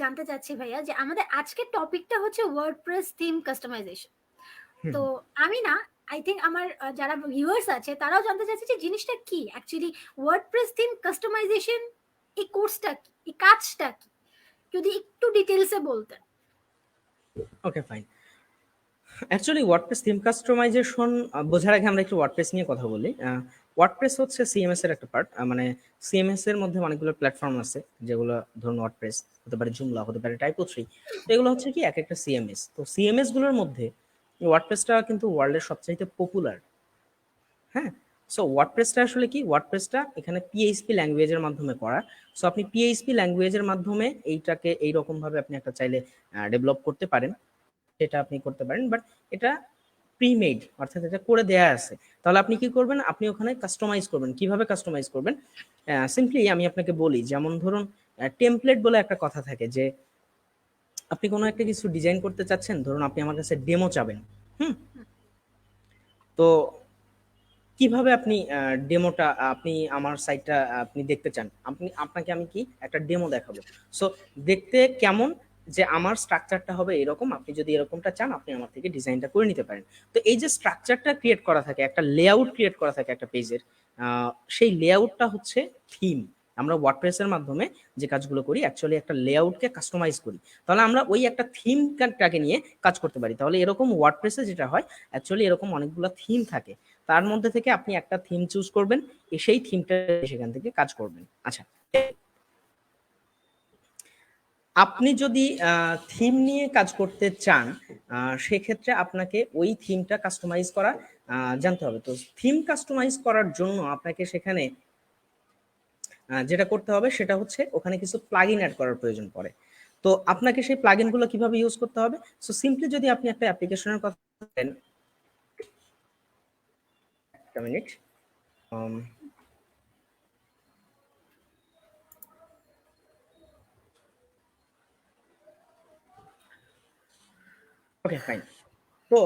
জানতে চাচ্ছি ভাইয়া, যে আমাদের আজকের টপিকটা হচ্ছে ওয়ার্ডপ্রেস থিম কাস্টমাইজেশন। হুম। তো আমি না, আই থিঙ্ক আমার যারা ভিউয়ার্স আছে তারাও জানতে চাচ্ছে যে জিনিসটা কি অ্যাকচুয়ালি ওয়ার্ডপ্রেস থিম কাস্টমাইজেশন, এই কোর্সটা কি, এই কাজটা কি, যদি একটু ডিটেলসে বলতেন। Okay fine. Actually WordPress theme customisation বোঝার আগে আমরা একটু ওয়ার্ডপ্রেস নিয়ে কথা বলি। ওয়ার্ডপ্রেস হচ্ছে সিএমএস এর একটা পার্ট। মানে সিএমএস এর মধ্যে অনেকগুলো প্ল্যাটফর্ম আছে, যেগুলো ধরুন ওয়ার্ডপ্রেস হতে পারে, জুমলা হতে পারে, টাইপো3। তো এগুলো হচ্ছে কি এক একটা সিএমএস। তো সিএমএস গুলোর মধ্যে ওয়ার্ডপ্রেসটা কিন্তু ওয়ার্ল্ডের সবচাইতে পপুলার। হ্যাঁ। সো ওয়ার্ডপ্রেসটা আসলে কি, ওয়ার্ডপ্রেসটা এখানে পিএইচপি ল্যাঙ্গুয়েজের মাধ্যমে করা। সো আপনি পিএইচপি ল্যাঙ্গুয়েজের মাধ্যমে এইটাকে এইরকম ভাবে আপনি একটা চাইলে ডেভেলপ করতে পারেন, সেটা আপনি করতে পারেন। বাট এটা প্রিমেড, অর্থাৎ এটা করে দেয়া আছে। তাহলে আপনি কি করবেন, আপনি ওখানে কাস্টমাইজ করবেন। কিভাবে কাস্টমাইজ করবেন, সিম্পলি আমি আপনাকে বলি। যেমন ধরুন টেমপ্লেট বলে একটা কথা থাকে, যে আপনি কোনো একটা কিছু ডিজাইন করতে চাচ্ছেন, ধরুন আপনি আমার কাছে ডেমো চাবেন। হুম। তো কিভাবে আপনি ডেমোটা, আপনি আমার সাইটটা আপনি দেখতে চান, আপনাকে আমি কি একটা ডেমো দেখাবো। সো দেখতে কেমন, যে আমার স্ট্রাকচারটা হবে এরকম, আপনি যদি এরকমটা চান আপনি আমার থেকে ডিজাইনটা করে নিতে পারেন। তো এই যে স্ট্রাকচারটা ক্রিয়েট করা থাকে, একটা লেআউট ক্রিয়েট করা থাকে একটা পেজের, সেই লেআউটটা হচ্ছে থিম। আমরা ওয়ার্ডপ্রেসের মাধ্যমে যে কাজগুলো করি অ্যাকচুয়ালি একটা লেআউটকে কাস্টমাইজ করি, তাহলে আমরা ওই একটা থিমটাকে নিয়ে কাজ করতে পারি। তাহলে এরকম ওয়ার্ডপ্রেসে যেটা হয়, অ্যাকচুয়ালি এরকম অনেকগুলো থিম থাকে, তার মধ্যে থেকে আপনি একটা থিম চুজ করবেন, সেই থিমটা সেখান থেকে কাজ করবেন। আচ্ছা, আপনি যদি থিম নিয়ে কাজ করতে চান, সেক্ষেত্রে আপনাকে ওই থিমটা কাস্টমাইজ করা জানতে হবে। তো থিম কাস্টমাইজ করার জন্য আপনাকে সেখানে যেটা করতে হবে সেটা হচ্ছে ওখানে কিছু প্লাগইন অ্যাড করার প্রয়োজন পড়ে। তো আপনাকে সেই প্লাগইনগুলো কিভাবে ইউজ করতে হবে, সো সিম্পলি যদি আপনি একটা অ্যাপ্লিকেশনের কথা বলেন, একটা মিনিট। Okay fine. তো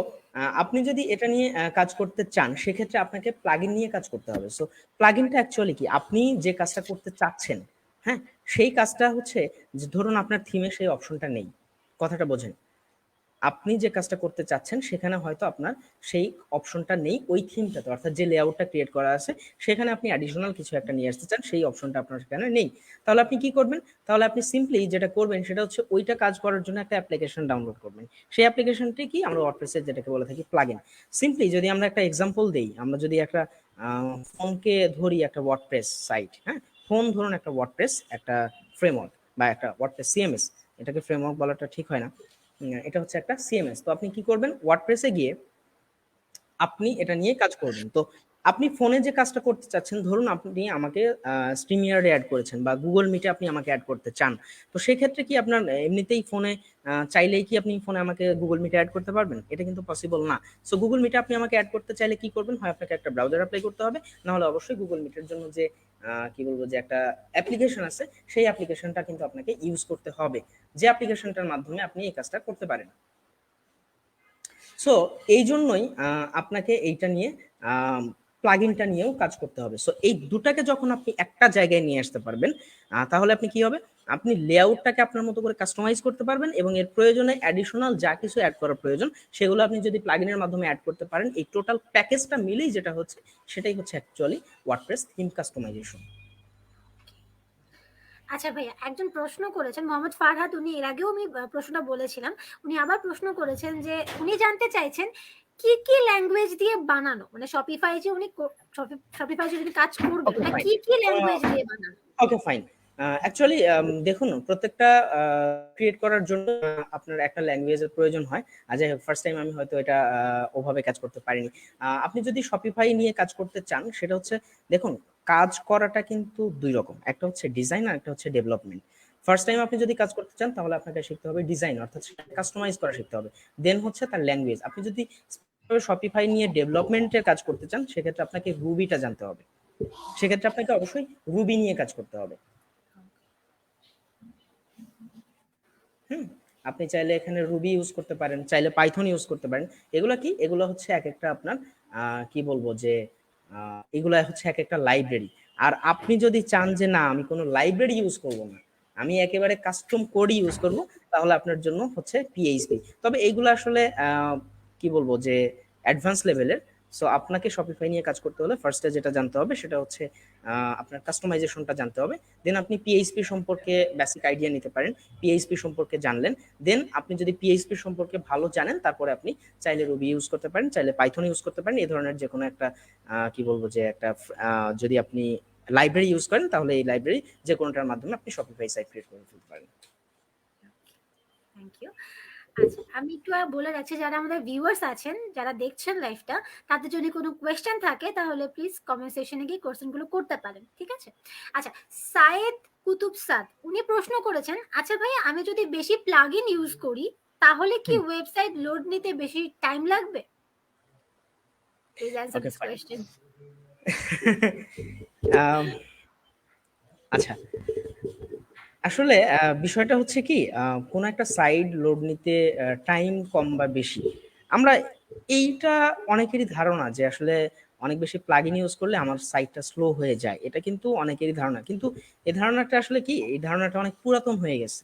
আপনি যদি এটা নিয়ে কাজ করতে চান, সেক্ষেত্রে আপনাকে প্লাগইন নিয়ে কাজ করতে হবে। সো প্লাগইনটা অ্যাকচুয়ালি কি, আপনি যে কাজটা করতে চাচ্ছেন, হ্যাঁ, সেই কাজটা হচ্ছে যে ধরুন আপনার থিমে সেই অপশনটা নেই, কথাটা বোঝেন। আপনি যে কাজটা করতে চাচ্ছেন সেখানে হয়তো আপনার সেই অপশনটা নেই ওই থিমটাতে, অর্থাৎ যে লেআউটটা ক্রিয়েট করা আছে সেখানে আপনি অ্যাডিশনাল কিছু একটা নিয়ে আসতে চান, সেই অপশনটা আপনার সেখানে নেই। তাহলে আপনি কি করবেন? তাহলে আপনি সিম্পলি যেটা করবেন সেটা হচ্ছে ওইটা কাজ করার জন্য একটা অ্যাপ্লিকেশন ডাউনলোড করবেন। সেই অ্যাপ্লিকেশনটি কি? আমরা ওয়ার্ডপ্রেসের যেটাকে বলে থাকি প্লাগইন। সিম্পলি যদি আমরা একটা এক্সাম্পল দেই, আমরা যদি একটা ফোনকে ধরি, একটা ওয়ার্ডপ্রেস সাইট, হ্যাঁ, ফোন ধরুন একটা ওয়ার্ডপ্রেস একটা ফ্রেমওয়ার্ক বা একটা ওয়ার্ডপ্রেস সিএমএস, এটাকে ফ্রেমওয়ার্ক বলাটা ঠিক হয় না, এটা হচ্ছে একটা সিএমএস। তো আপনি কি করবেন? ওয়ার্ডপ্রেসে গিয়ে আপনি এটা নিয়ে কাজ করবেন। তো আপনি ফোনে যে কাজটা করতে চাচ্ছেন, ধরুন আপনি আমাকে স্ট্রিমিয়ারে অ্যাড করেছেন বা গুগল মিটে আপনি আমাকে অ্যাড করতে চান, তো সেক্ষেত্রে কি আপনার এমনিতেই ফোনে চাইলেই কি আপনি ফোনে আমাকে গুগল মিটে অ্যাড করতে পারবেন? এটা কিন্তু পসিবল না। সো গুগল মিটে আপনি আমাকে অ্যাড করতে চাইলে কি করবেন? হয় আপনাকে একটা ব্রাউজার অ্যাপ্লাই করতে হবে, না হলে অবশ্যই গুগল মিটের জন্য যে কি বলবো যে একটা অ্যাপ্লিকেশন আছে, সেই অ্যাপ্লিকেশনটা কিন্তু আপনাকে ইউজ করতে হবে, যে অ্যাপ্লিকেশনটার মাধ্যমে আপনি এই কাজটা করতে পারেন। সো এই জন্যই আপনাকে এইটা নিয়ে প্লাগইনটা নিয়েও কাজ করতে হবে। সো এই দুটাকে যখন আপনি একটা জায়গায় নিয়ে আসতে পারবেন, তাহলে আপনি কি হবে? আপনি লেআউটটাকে আপনার মতো করে কাস্টমাইজ করতে পারবেন এবং এর প্রয়োজনে অ্যাডিশনাল যা কিছু অ্যাড করার প্রয়োজন সেগুলো আপনি যদি প্লাগইনের মাধ্যমে অ্যাড করতে পারেন, এই টোটাল প্যাকেজটা মিলেই যেটা হচ্ছে সেটাই হচ্ছে অ্যাকচুয়ালি ওয়ার্ডপ্রেস থিম কাস্টমাইজেশন। আচ্ছা ভাইয়া, একজন প্রশ্ন করেছেন মোহাম্মদ ফারহাদ, উনি এর আগেও আমি প্রশ্নটা বলেছিলাম, উনি আবার প্রশ্ন করেছেন যে উনি জানতে চাইছেন কি কি ল্যাঙ্গুয়েজ দিয়ে বানানো, মানে শপিফাই যে উনি শপিফাই যে উনি কাজ করবেন ওকে ওটা ফাইন। কি কি ল্যাঙ্গুয়েজ দিয়ে বানানো। Okay fine. অ্যাকচুয়ালি দেখুন, প্রত্যেকটা ক্রিয়েট করার জন্য আপনার একটা ল্যাঙ্গুয়েজের প্রয়োজন হয়। যাই হোক, ফার্স্ট টাইম আমি হয়তো এটা ওভাবে কাজ করতে পারিনি। আপনি যদি শপিফাই নিয়ে কাজ করতে চান, সেটা হচ্ছে, দেখুন, কাজ করাটা কিন্তু দুই রকম, একটা হচ্ছে ডিজাইন আর একটা হচ্ছে ডেভেলপমেন্ট। ফার্স্ট টাইম আপনি যদি কাজ করতে চান তাহলে আপনাকে শিখতে হবে ডিজাইন, অর্থাৎ কাস্টমাইজ করা শিখতে হবে। দেন হচ্ছে তার ল্যাঙ্গুয়েজ। আপনি যদি শপিফাই নিয়ে ডেভেলপমেন্টের কাজ করতে চান, সেক্ষেত্রে আপনাকে রুবিটা জানতে হবে, সেক্ষেত্রে আপনাকে অবশ্যই রুবি নিয়ে কাজ করতে হবে। হুম, আপনি চাইলে এখানে রুবি ইউজ করতে পারেন, চাইলে পাইথন ইউজ করতে পারেন। এগুলো কি? এগুলো হচ্ছে এক একটা আপনার কি বলবো যে এগুলা হচ্ছে এক একটা লাইব্রেরি। আর আপনি যদি চান যে না, আমি কোনো লাইব্রেরি ইউজ করব না, আমি একেবারে কাস্টম কোড ইউজ করব, তাহলে আপনার জন্য হচ্ছে পিএইচপি। তবে এইগুলো আসলে কি বলবো যে অ্যাডভান্স লেভেলের। সো আপনাকে শপিফাই নিয়ে কাজ করতে হলে ফার্স্টে যেটা জানতে হবে সেটা হচ্ছে আপনার কাস্টমাইজেশনটা জানতে হবে। দেন আপনি পিএইচপি সম্পর্কে বেসিক আইডিয়া নিতে পারেন। পিএইচপি সম্পর্কে জানলেন, দেন আপনি যদি পিএইচপি সম্পর্কে ভালো জানেন, তারপরে আপনি চাইলে রুবি ইউজ করতে পারেন, চাইলে পাইথন ইউজ করতে পারেন। এই ধরনের যে কোনো একটা কি বলবো যে একটা যদি আপনি লাইব্রেরি ইউজ করেন, তাহলে এই লাইব্রেরি যে কোনোটার মাধ্যমে আপনি শপিফাই সাইট ক্রিয়েট করে ফেলতে পারেন। Thank you. আচ্ছা, আমি একটু বলে রাখছি, যারা আমাদের ভিউয়ার্স আছেন, যারা দেখছেন লাইভটা, তাদের যদি কোনো কোয়েশ্চেন থাকে তাহলে প্লিজ কমেন্ট সেকশনে গিয়ে কোয়েশ্চেনগুলো করতে পারেন, ঠিক আছে? আচ্ছা, সায়েদ কুতুব সাদ উনি প্রশ্ন করেছেন, আচ্ছা ভাই, আমি যদি বেশি প্লাগইন ইউজ করি তাহলে কি ওয়েবসাইট লোড নিতে বেশি টাইম লাগবে? Please answer okay this fine. Question. আচ্ছা, আসলে বিষয়টা হচ্ছে কি, কোনো একটা সাইট লোড নিতে টাইম কম বা বেশি, আমরা এইটা অনেকেরই ধারণা যে আসলে অনেক বেশি প্লাগইন ইউজ করলে আমার সাইটটা স্লো হয়ে যায়। এটা কিন্তু অনেকেরই ধারণা। কিন্তু এই ধারণাটা আসলে কি, এই ধারণাটা অনেক পুরাতন হয়ে গেছে।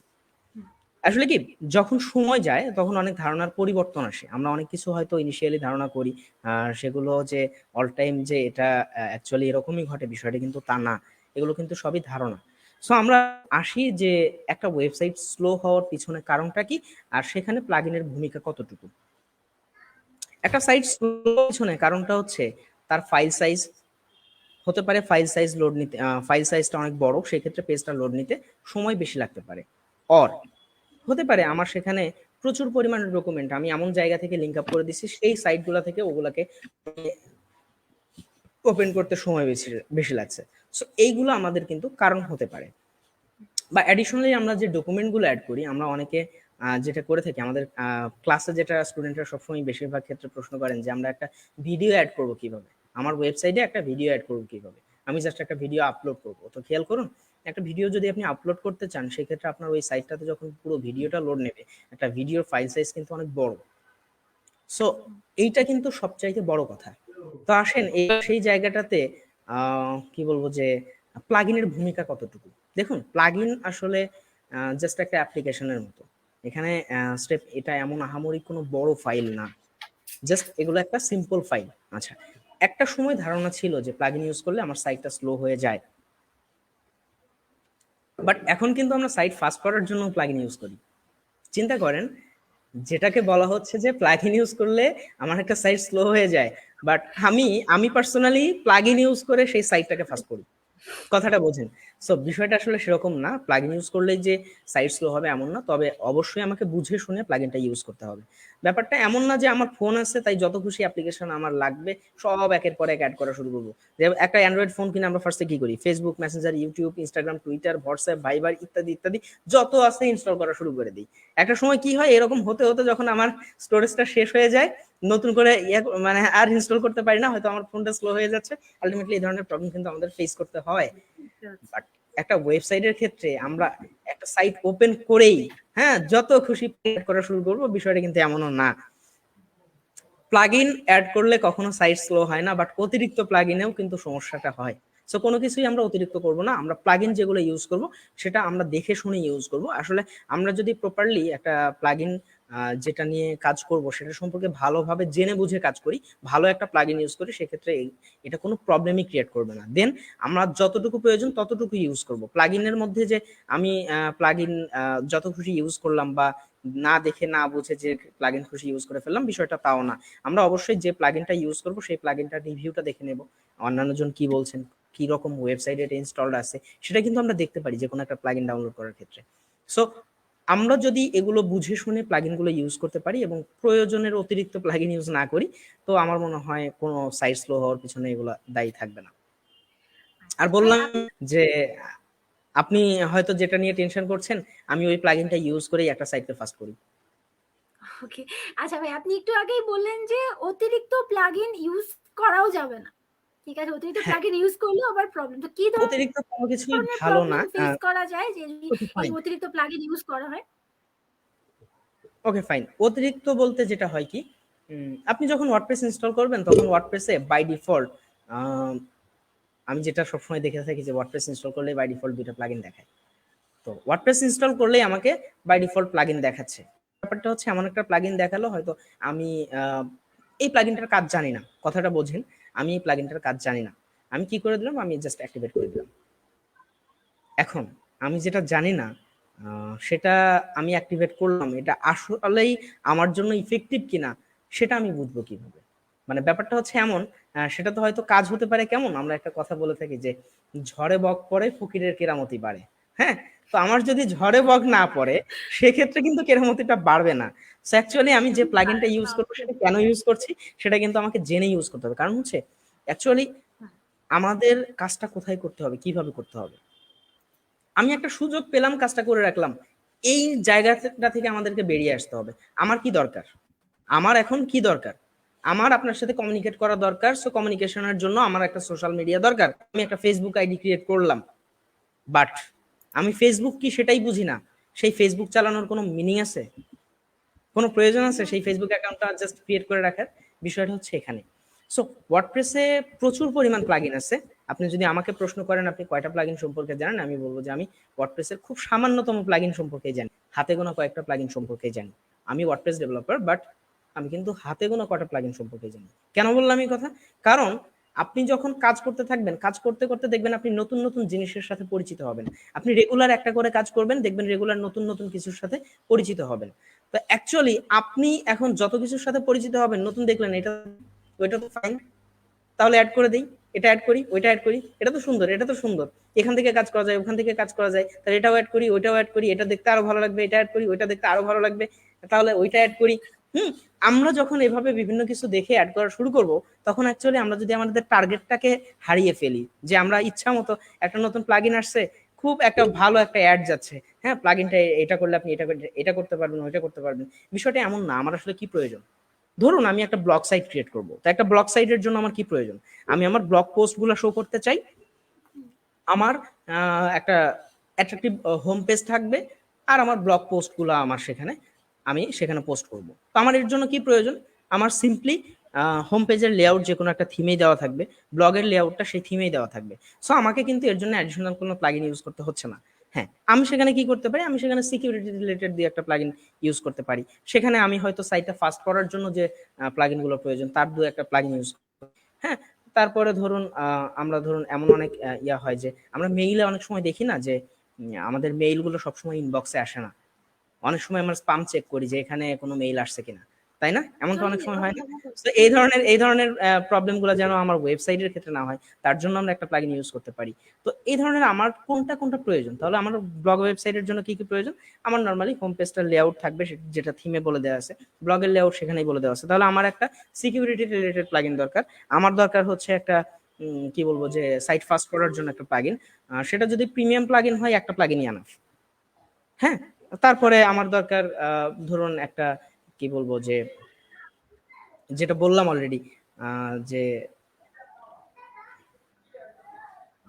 আসলে কি, যখন সময় যায় তখন অনেক ধারণার পরিবর্তন আসে। আমরা অনেক কিছু হয়তো ইনিশিয়ালি ধারণা করি, সেগুলো যে অল টাইম যে এটা অ্যাকচুয়ালি এরকমই ঘটে, বিষয়টা কিন্তু তা না। এগুলো কিন্তু সবই ধারণা। সো আমরা আসি যে একটা ওয়েবসাইট স্লো হওয়ার পিছনে কারণটা কি, আর সেখানে প্লাগইনের ভূমিকা কতটুকু। একটা সাইট স্লো পিছনে কারণটা হচ্ছে তার ফাইল সাইজ। হতে পারে ফাইল সাইজ লোড নিতে, ফাইল সাইজটা অনেক বড়, সেক্ষেত্রে পেজটা লোড নিতে সময় বেশি লাগতে পারে। অর হতে পারে আমার সেখানে প্রচুর পরিমাণের ডকুমেন্ট আমি এমন জায়গা থেকে লিঙ্ক আপ করে দিচ্ছি, সেই সাইটগুলো থেকে ওগুলাকে ওপেন করতে সময় বেশি বেশি লাগছে। সো এইগুলো আমাদের কিন্তু কারণ হতে পারে। বা অ্যাডিশনালি আমরা যে ডকুমেন্টগুলো অ্যাড করি, আমরা অনেকে যেটা করে থাকি, আমাদের ক্লাসে যেটা স্টুডেন্টরা সবসময় বেশিরভাগ ক্ষেত্রে প্রশ্ন করেন যে আমরা একটা ভিডিও অ্যাড করব কিভাবে, আমার ওয়েবসাইটে একটা ভিডিও অ্যাড করব কিভাবে, আমি জাস্ট একটা ভিডিও আপলোড করব। তো খেয়াল করুন, একটা ভিডিও যদি আপনি আপলোড করতে চান, সেক্ষেত্রে আপনার ওই সাইটটাতে যখন পুরো ভিডিওটা লোড নেবে, একটা ভিডিওর ফাইল সাইজ কিন্তু অনেক বড়। সো এইটা কিন্তু সবচাইতে বড় কথা। তো আসেন এবার সেই জায়গাটাতে কি বলবো যে প্লাগইনের ভূমিকা কতটুকু। দেখুন, প্লাগইন আসলে জাস্ট একটা অ্যাপ্লিকেশনের মতো। এখানে স্টেপ এটা এমন আহামরি কোনো বড় ফাইল না, জাস্ট এগুলো একটা সিম্পল ফাইল। আচ্ছা, একটা সময় ধারণা ছিল যে প্লাগইন ইউজ করলে আমার সাইটটা স্লো হয়ে যায়, বাট এখন কিন্তু আমরা সাইট ফাস্ট করার জন্য প্লাগইন ইউজ করি। চিন্তা করেন, যেটাকে বলা হচ্ছে যে প্লাগইন ইউজ করলে আমার একটা সাইট স্লো হয়ে যায়, বাট আমি পার্সোনালি প্লাগইন ইউজ করে সেই সাইটটাকে ফাস্ট করি। কথাটা বোঝেন? সো বিষয়টা আসলে সেরকম না, প্লাগইন ইউজ করলেই যে সাইট স্লো হবে এমন না, তবে অবশ্যই আমাকে বুঝে শুনে প্লাগইনটা ইউজ করতে হবে। ব্যাপারটা এমন না যে আমার ফোন আছে তাই যত খুশি অ্যাপ্লিকেশন আমার লাগবে সব একের পর এক অ্যাড করা শুরু করবো। যে একটা অ্যান্ড্রয়েড ফোন কিনে আমরা ফার্স্টে কি করি, Facebook, Messenger, YouTube, Instagram, Twitter, WhatsApp, Viber ইত্যাদি ইত্যাদি যত আছে ইনস্টল করা শুরু করে দিই। একটা সময় কি হয়, এরকম হতে হতে যখন আমার স্টোরেজটা শেষ হয়ে যায়, নতুন করে মানে আর ইনস্টল করতে পারি না, হয়তো আমার ফোনটা স্লো হয়ে যাচ্ছে। আলটিমেটলি এই ধরনের প্রবলেম কিন্তু আমাদের ফেস করতে হয়। বাট একটা ওয়েবসাইটের ক্ষেত্রে আমরা একটা সাইট ওপেন করেই হ্যাঁ যত খুশি করা শুরু করবো, বিষয়টা কিন্তু এমনও না। প্লাগইন অ্যাড করলে কখনো সাইট স্লো হয় না, বাট অতিরিক্ত প্লাগইনেও কিন্তু সমস্যাটা হয়। সো কোনো কিছুই আমরা অতিরিক্ত করব না, আমরা প্লাগইন যেগুলো ইউজ করব সেটা আমরা দেখে শুনে ইউজ করব। আসলে আমরা যদি প্রপারলি একটা প্লাগইন যেটা নিয়ে কাজ করব সেটা সম্পর্কে ভালোভাবে জেনে বুঝে কাজ করি, ভালো একটা প্লাগইন ইউজ করি, সেক্ষেত্রে এটা কোনো প্রবলেমই ক্রিয়েট করবে না। দেন আমরা যতটুকু প্রয়োজন ততটুকু ইউজ করব। প্লাগইনের মধ্যে যে আমি প্লাগইন যত খুশি ইউজ করলাম বা না দেখে না বুঝে যে প্লাগইন খুশি ইউজ করে ফেললাম, বিষয়টা তাও না। আমরা অবশ্যই যে প্লাগইনটা ইউজ করব সেই প্লাগইনটার রিভিউটা দেখে নেব, অন্যান্য জন কি বলছেন, কি রকম ওয়েবসাইটে এটা ইনস্টলড আছে সেটা কিন্তু আমরা দেখতে পারি যে কোনো একটা প্লাগইন ডাউনলোড করার ক্ষেত্রে। সো আমরা যদি এগুলো বুঝে শুনে প্লাগইনগুলো ইউজ করতে পারি এবং প্রয়োজনের অতিরিক্ত প্লাগইন ইউজ না করি, তো আমার মনে হয় কোনো সাইট স্লো হওয়ার পিছনে এগুলো দায়ী থাকবে না। আর বললাম যে আপনি হয়তো যেটা নিয়ে টেনশন করছেন, আমি ওই প্লাগইনটা ইউজ করেই একটা সাইটকে ফাস্ট করি। ওকে, আচ্ছা ভাই, আপনি একটু আগেই বললেন যে অতিরিক্ত প্লাগইন ইউজ করাও যাবে না। ঠিক আছে, অতিরিক্ত হ্যাঁ, প্লাগইন ইউজ করলেও আবার প্রবলেম। তো কি অতিরিক্ত কোনো কিছুই ধরনের ভালো না। প্রবলেম ফেস করা যায় যে যদি ওকে এই ফাইন, অতিরিক্ত প্লাগইন ইউজ করা হয়? Okay fine. অতিরিক্ত বলতে যেটা হয় কি, আপনি যখন ওয়ার্ডপ্রেস ইনস্টল করবেন তখন ওয়ার্ডপ্রেসে বাই ডিফল্ট আমি যেটা সবসময় দেখে থাকি যে ওয়ার্ডপ্রেস ইনস্টল করলে বাই ডিফল্ট দুইটা প্লাগইন দেখায়। তো ওয়ার্ডপ্রেস ইনস্টল করলেই আমাকে বাই ডিফল্ট প্লাগইন দেখাচ্ছে। ব্যাপারটা হচ্ছে এমন একটা প্লাগইন দেখালো, হয়তো আমি এই প্লাগইনটার কাজ জানি না, কথাটা বোঝেন, আমি এই প্লাগইনটার কাজ জানি না, আমি কি করে দিলাম, আমি জাস্ট অ্যাক্টিভেট করে দিলাম। এখন আমি যেটা জানি না সেটা আমি অ্যাক্টিভেট করলাম, এটা আসলেই আমার জন্য ইফেক্টিভ কিনা সেটা আমি বুঝবো কিভাবে? মানে ব্যাপারটা হচ্ছে এমন, সেটা তো হয়তো কাজ হতে পারে কেমন, আমরা একটা কথা বলে থাকি যে ঝড়ে বক পড়ে ফকিরের কেরামতি বাড়ে। হ্যাঁ, তো আমার যদি ঝড়ে বক না পড়ে সেক্ষেত্রে কিন্তু কেরামতিটা বাড়বে না। সো অ্যাকচুয়ালি আমি যে প্লাগইনটা ইউজ করবো সেটা কেন ইউজ করছি সেটা কিন্তু আমাকে জেনে ইউজ করতে হবে। কারণ হচ্ছে অ্যাকচুয়ালি আমাদের কাজটা কোথায় করতে হবে, কিভাবে করতে হবে, আমি একটা সুযোগ পেলাম, কাজটা করে রাখলাম, এই জায়গাটা থেকে আমাদেরকে বেরিয়ে আসতে হবে। আমার কি দরকার, আমার এখন কি দরকার, আমার আপনার সাথে কমিউনিকেট করা দরকার। সো কমিউনিকেশনের জন্য আমার একটা সোশ্যাল মিডিয়া দরকার, আমি একটা ফেসবুক আইডি ক্রিয়েট করলাম, বাট আমি ফেসবুক কি সেটাই বুঝি না। সেই ফেসবুক চালানোর কোনো মিনিং আছে, কোনো প্রয়োজন আছে সেই ফেসবুক অ্যাকাউন্টটা জাস্ট ক্রিয়েট করে রাখার? বিষয়টা হচ্ছে এখানে। সো ওয়ার্ডপ্রেসে প্রচুর পরিমাণ প্লাগইন আছে। আপনি যদি আমাকে প্রশ্ন করেন আপনি কয়টা প্লাগইন সম্পর্কে জানেন, আমি বলবো যে আমি ওয়ার্ডপ্রেসের খুব সামান্যতম প্লাগইন সম্পর্কেই জানি, হাতে গোনা কয়েকটা প্লাগইন সম্পর্কেই জানি। আমি ওয়ার্ডপ্রেস ডেভেলপার, বাট আমি কিন্তু হাতে গোনা কয়টা প্লাগইন সম্পর্কে জানি। কেন বললাম এই কথা? কারণ আপনি যখন কাজ করতে থাকবেন, কাজ করতে করতে দেখবেন আপনি নতুন নতুন জিনিসের সাথে পরিচিত হবেন। আপনি রেগুলার একটা করে কাজ করবেন, দেখবেন রেগুলার নতুন নতুন কিছুর সাথে পরিচিত হবেন। তো অ্যাকচুয়ালি আপনি এখন যত কিছুর সাথে পরিচিত হবেন, নতুন দেখলেন এটা ওইটা তো ফাইন, তাহলে অ্যাড করে দিই, এটা অ্যাড করি, ওইটা অ্যাড করি, এটা তো সুন্দর, এটা তো সুন্দর, এখান থেকে কাজ করা যায়, ওখান থেকে কাজ করা যায়, তাহলে এটাও অ্যাড করি, ওইটাও অ্যাড করি, এটা দেখতে আরো ভালো লাগবে, এটা অ্যাড করি, ওইটা দেখতে আরো ভালো লাগবে, তাহলে ওইটা অ্যাড করি। আমরা যখন এভাবে বিভিন্ন কিছু দেখে অ্যাড করা শুরু করব, তখন অ্যাকচুয়ালি আমরা যদি আমাদের টার্গেটটাকে হারিয়ে ফেলি, যে আমরা ইচ্ছা মতো একটা নতুন প্লাগইন আসছে, খুব একটা ভালো একটা অ্যাড যাচ্ছে, হ্যাঁ প্লাগইনটা এটা করলে আপনি এটা করতে পারবেন, ওইটা করতে পারবেন, বিষয়টা এমন না। আমার আসলে কি প্রয়োজন? ধরুন আমি একটা ব্লগ সাইট ক্রিয়েট করব, তো একটা ব্লগ সাইটের জন্য আমার কি প্রয়োজন? আমি আমার ব্লগ পোস্টগুলো শো করতে চাই, আমার একটা অ্যাট্রাকটিভ হোম পেজ থাকবে, আর আমার ব্লগ পোস্টগুলো আমার সেখানে পোস্ট করব। তো আমার এর জন্য কি প্রয়োজন? আমার সিম্পলি হোম পেজের লেআউট যে কোনো একটা থিমেই দেওয়া থাকবে, ব্লগের লেআউটটা সেই থিমেই দেওয়া থাকবে। সো আমাকে কিন্তু এর জন্য অ্যাডিশনাল কোনো প্লাগইন ইউজ করতে হচ্ছে না। হ্যাঁ, আমি সেখানে কি করতে পারি, আমি সেখানে সিকিউরিটি রিলেটেড দিয়ে একটা প্লাগইন ইউজ করতে পারি। সেখানে আমি হয়তো সাইটটা ফাস্ট করার জন্য যে প্লাগইন গুলো প্রয়োজন তার দু একটা প্লাগইন ইউজ, হ্যাঁ। তারপরে ধরুন আমরা ধরুন এমন অনেক ইয়া হয় যে আমরা মেইলে অনেক সময় দেখি না যে আমাদের মেইল গুলো সবসময় ইনবক্সে আসে না, অনেক সময় আমরা স্পাম চেক করি যে এখানে কোনো মেইল আসছে কিনা, তাই না? এমনটা হ্যাঁ, অনেক সময় হয় না? এরকম তো করছি। এই ধরনের প্রবলেম গুলো যেন আমার ওয়েবসাইটের ক্ষেত্রে না হয় তার জন্য আমরা একটা প্লাগইন ইউজ করতে পারি। তো এই ধরনের আমার কোনটা প্রয়োজন, তাহলে আমার ব্লগ ওয়েবসাইটের জন্য কি কি প্রয়োজন, আমার নর্মালি হোম পেজটার লেআউট থাকবে যেটা থিমে বলে দেওয়া আছে, ব্লগের লেআউট সেখানেই বলে দেওয়া আছে, তাহলে আমার একটা সিকিউরিটি রিলেটেড প্লাগইন দরকার। আমার দরকার হচ্ছে একটা কি বলবো যে সাইট ফাস্ট করার জন্য একটা প্লাগইন, সেটা যদি প্রিমিয়াম প্লাগইন হয় একটা প্লাগইনই আনাফ, হ্যাঁ। তারপরে আমার দরকার ধরুন একটা কি বলবো যে যেটা বললাম অলরেডি যে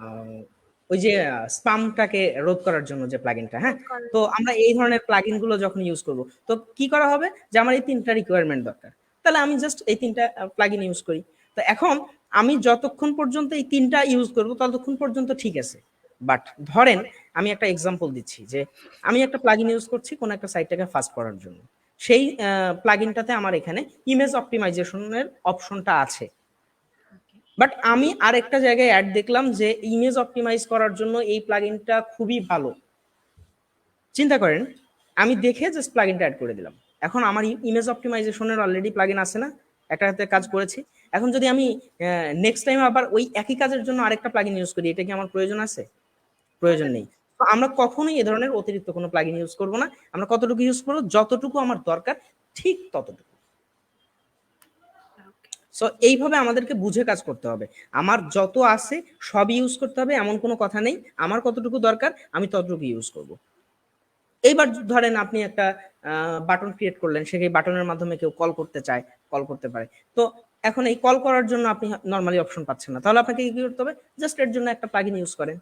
আহ, ওই যে স্পামটাকে রোধ করার জন্য যে প্লাগইনটা, হ্যাঁ। রোধ করার তো জন্য। আমরা এই ধরনের প্লাগইন গুলো যখন ইউজ করব তো কি করা হবে যে আমার এই তিনটা রিকোয়ারমেন্ট দরকার, তাহলে আমি জাস্ট এই তিনটা প্লাগইন ইউজ করি। তো এখন আমি যতক্ষণ পর্যন্ত এই তিনটা ইউজ করব ততক্ষণ পর্যন্ত ঠিক আছে, বাট ধরেন আমি একটা এক্সাম্পল দিচ্ছি যে আমি একটা প্লাগইন ইউজ করছি কোন একটা সাইটটাকে ফাস্ট করার জন্য, সেই প্লাগইনটাতে আমার এখানে ইমেজ অপটিমাইজেশনের অপশনটা আছে, বাট আমি আরেকটা জায়গায় অ্যাড দেখলাম যে ইমেজ অপটিমাইজ করার জন্য এই প্লাগইনটা খুবই ভালো। চিন্তা করেন, আমি দেখে জাস্ট প্লাগইনটা অ্যাড করে দিলাম। এখন আমার ইমেজ অপটিমাইজেশনের অলরেডি প্লাগইন আছে না, একটা হাতে কাজ করেছি। এখন যদি আমি নেক্সট টাইম আবার ওই একই কাজের জন্য আরেকটা প্লাগইন ইউজ করি, এটা কি আমার প্রয়োজন আছে? প্রয়োজন প্রয়োজন নেই। নেই। তো আমরা কখনোই এ ধরনের অতিরিক্ত কোনো প্লাগইন ইউজ করব না। আমরা কতটুকু ইউজ করব, যতটুকু আমার দরকার ঠিক ততটুকু। ওকে। সো এইভাবে আমাদেরকে বুঝে কাজ করতে হবে। আমার যত আছে সবই ইউজ করতে হবে এমন কোনো কথা নেই। আমার কতটুকু দরকার আমি ততটুকু ইউজ করব। এইবার ধরেন আপনি একটা বাটন ক্রিয়েট করলেন, সেই বাটনের মাধ্যমে কেউ কল করতে চায়, কল করতে পারে। তো এখন এই কল করার জন্য আপনি নরমালি অপশন পাচ্ছেন না, তাহলে আপনাকে কি করতে হবে, জাস্ট এর জন্য একটা প্লাগইন ইউজ করেন।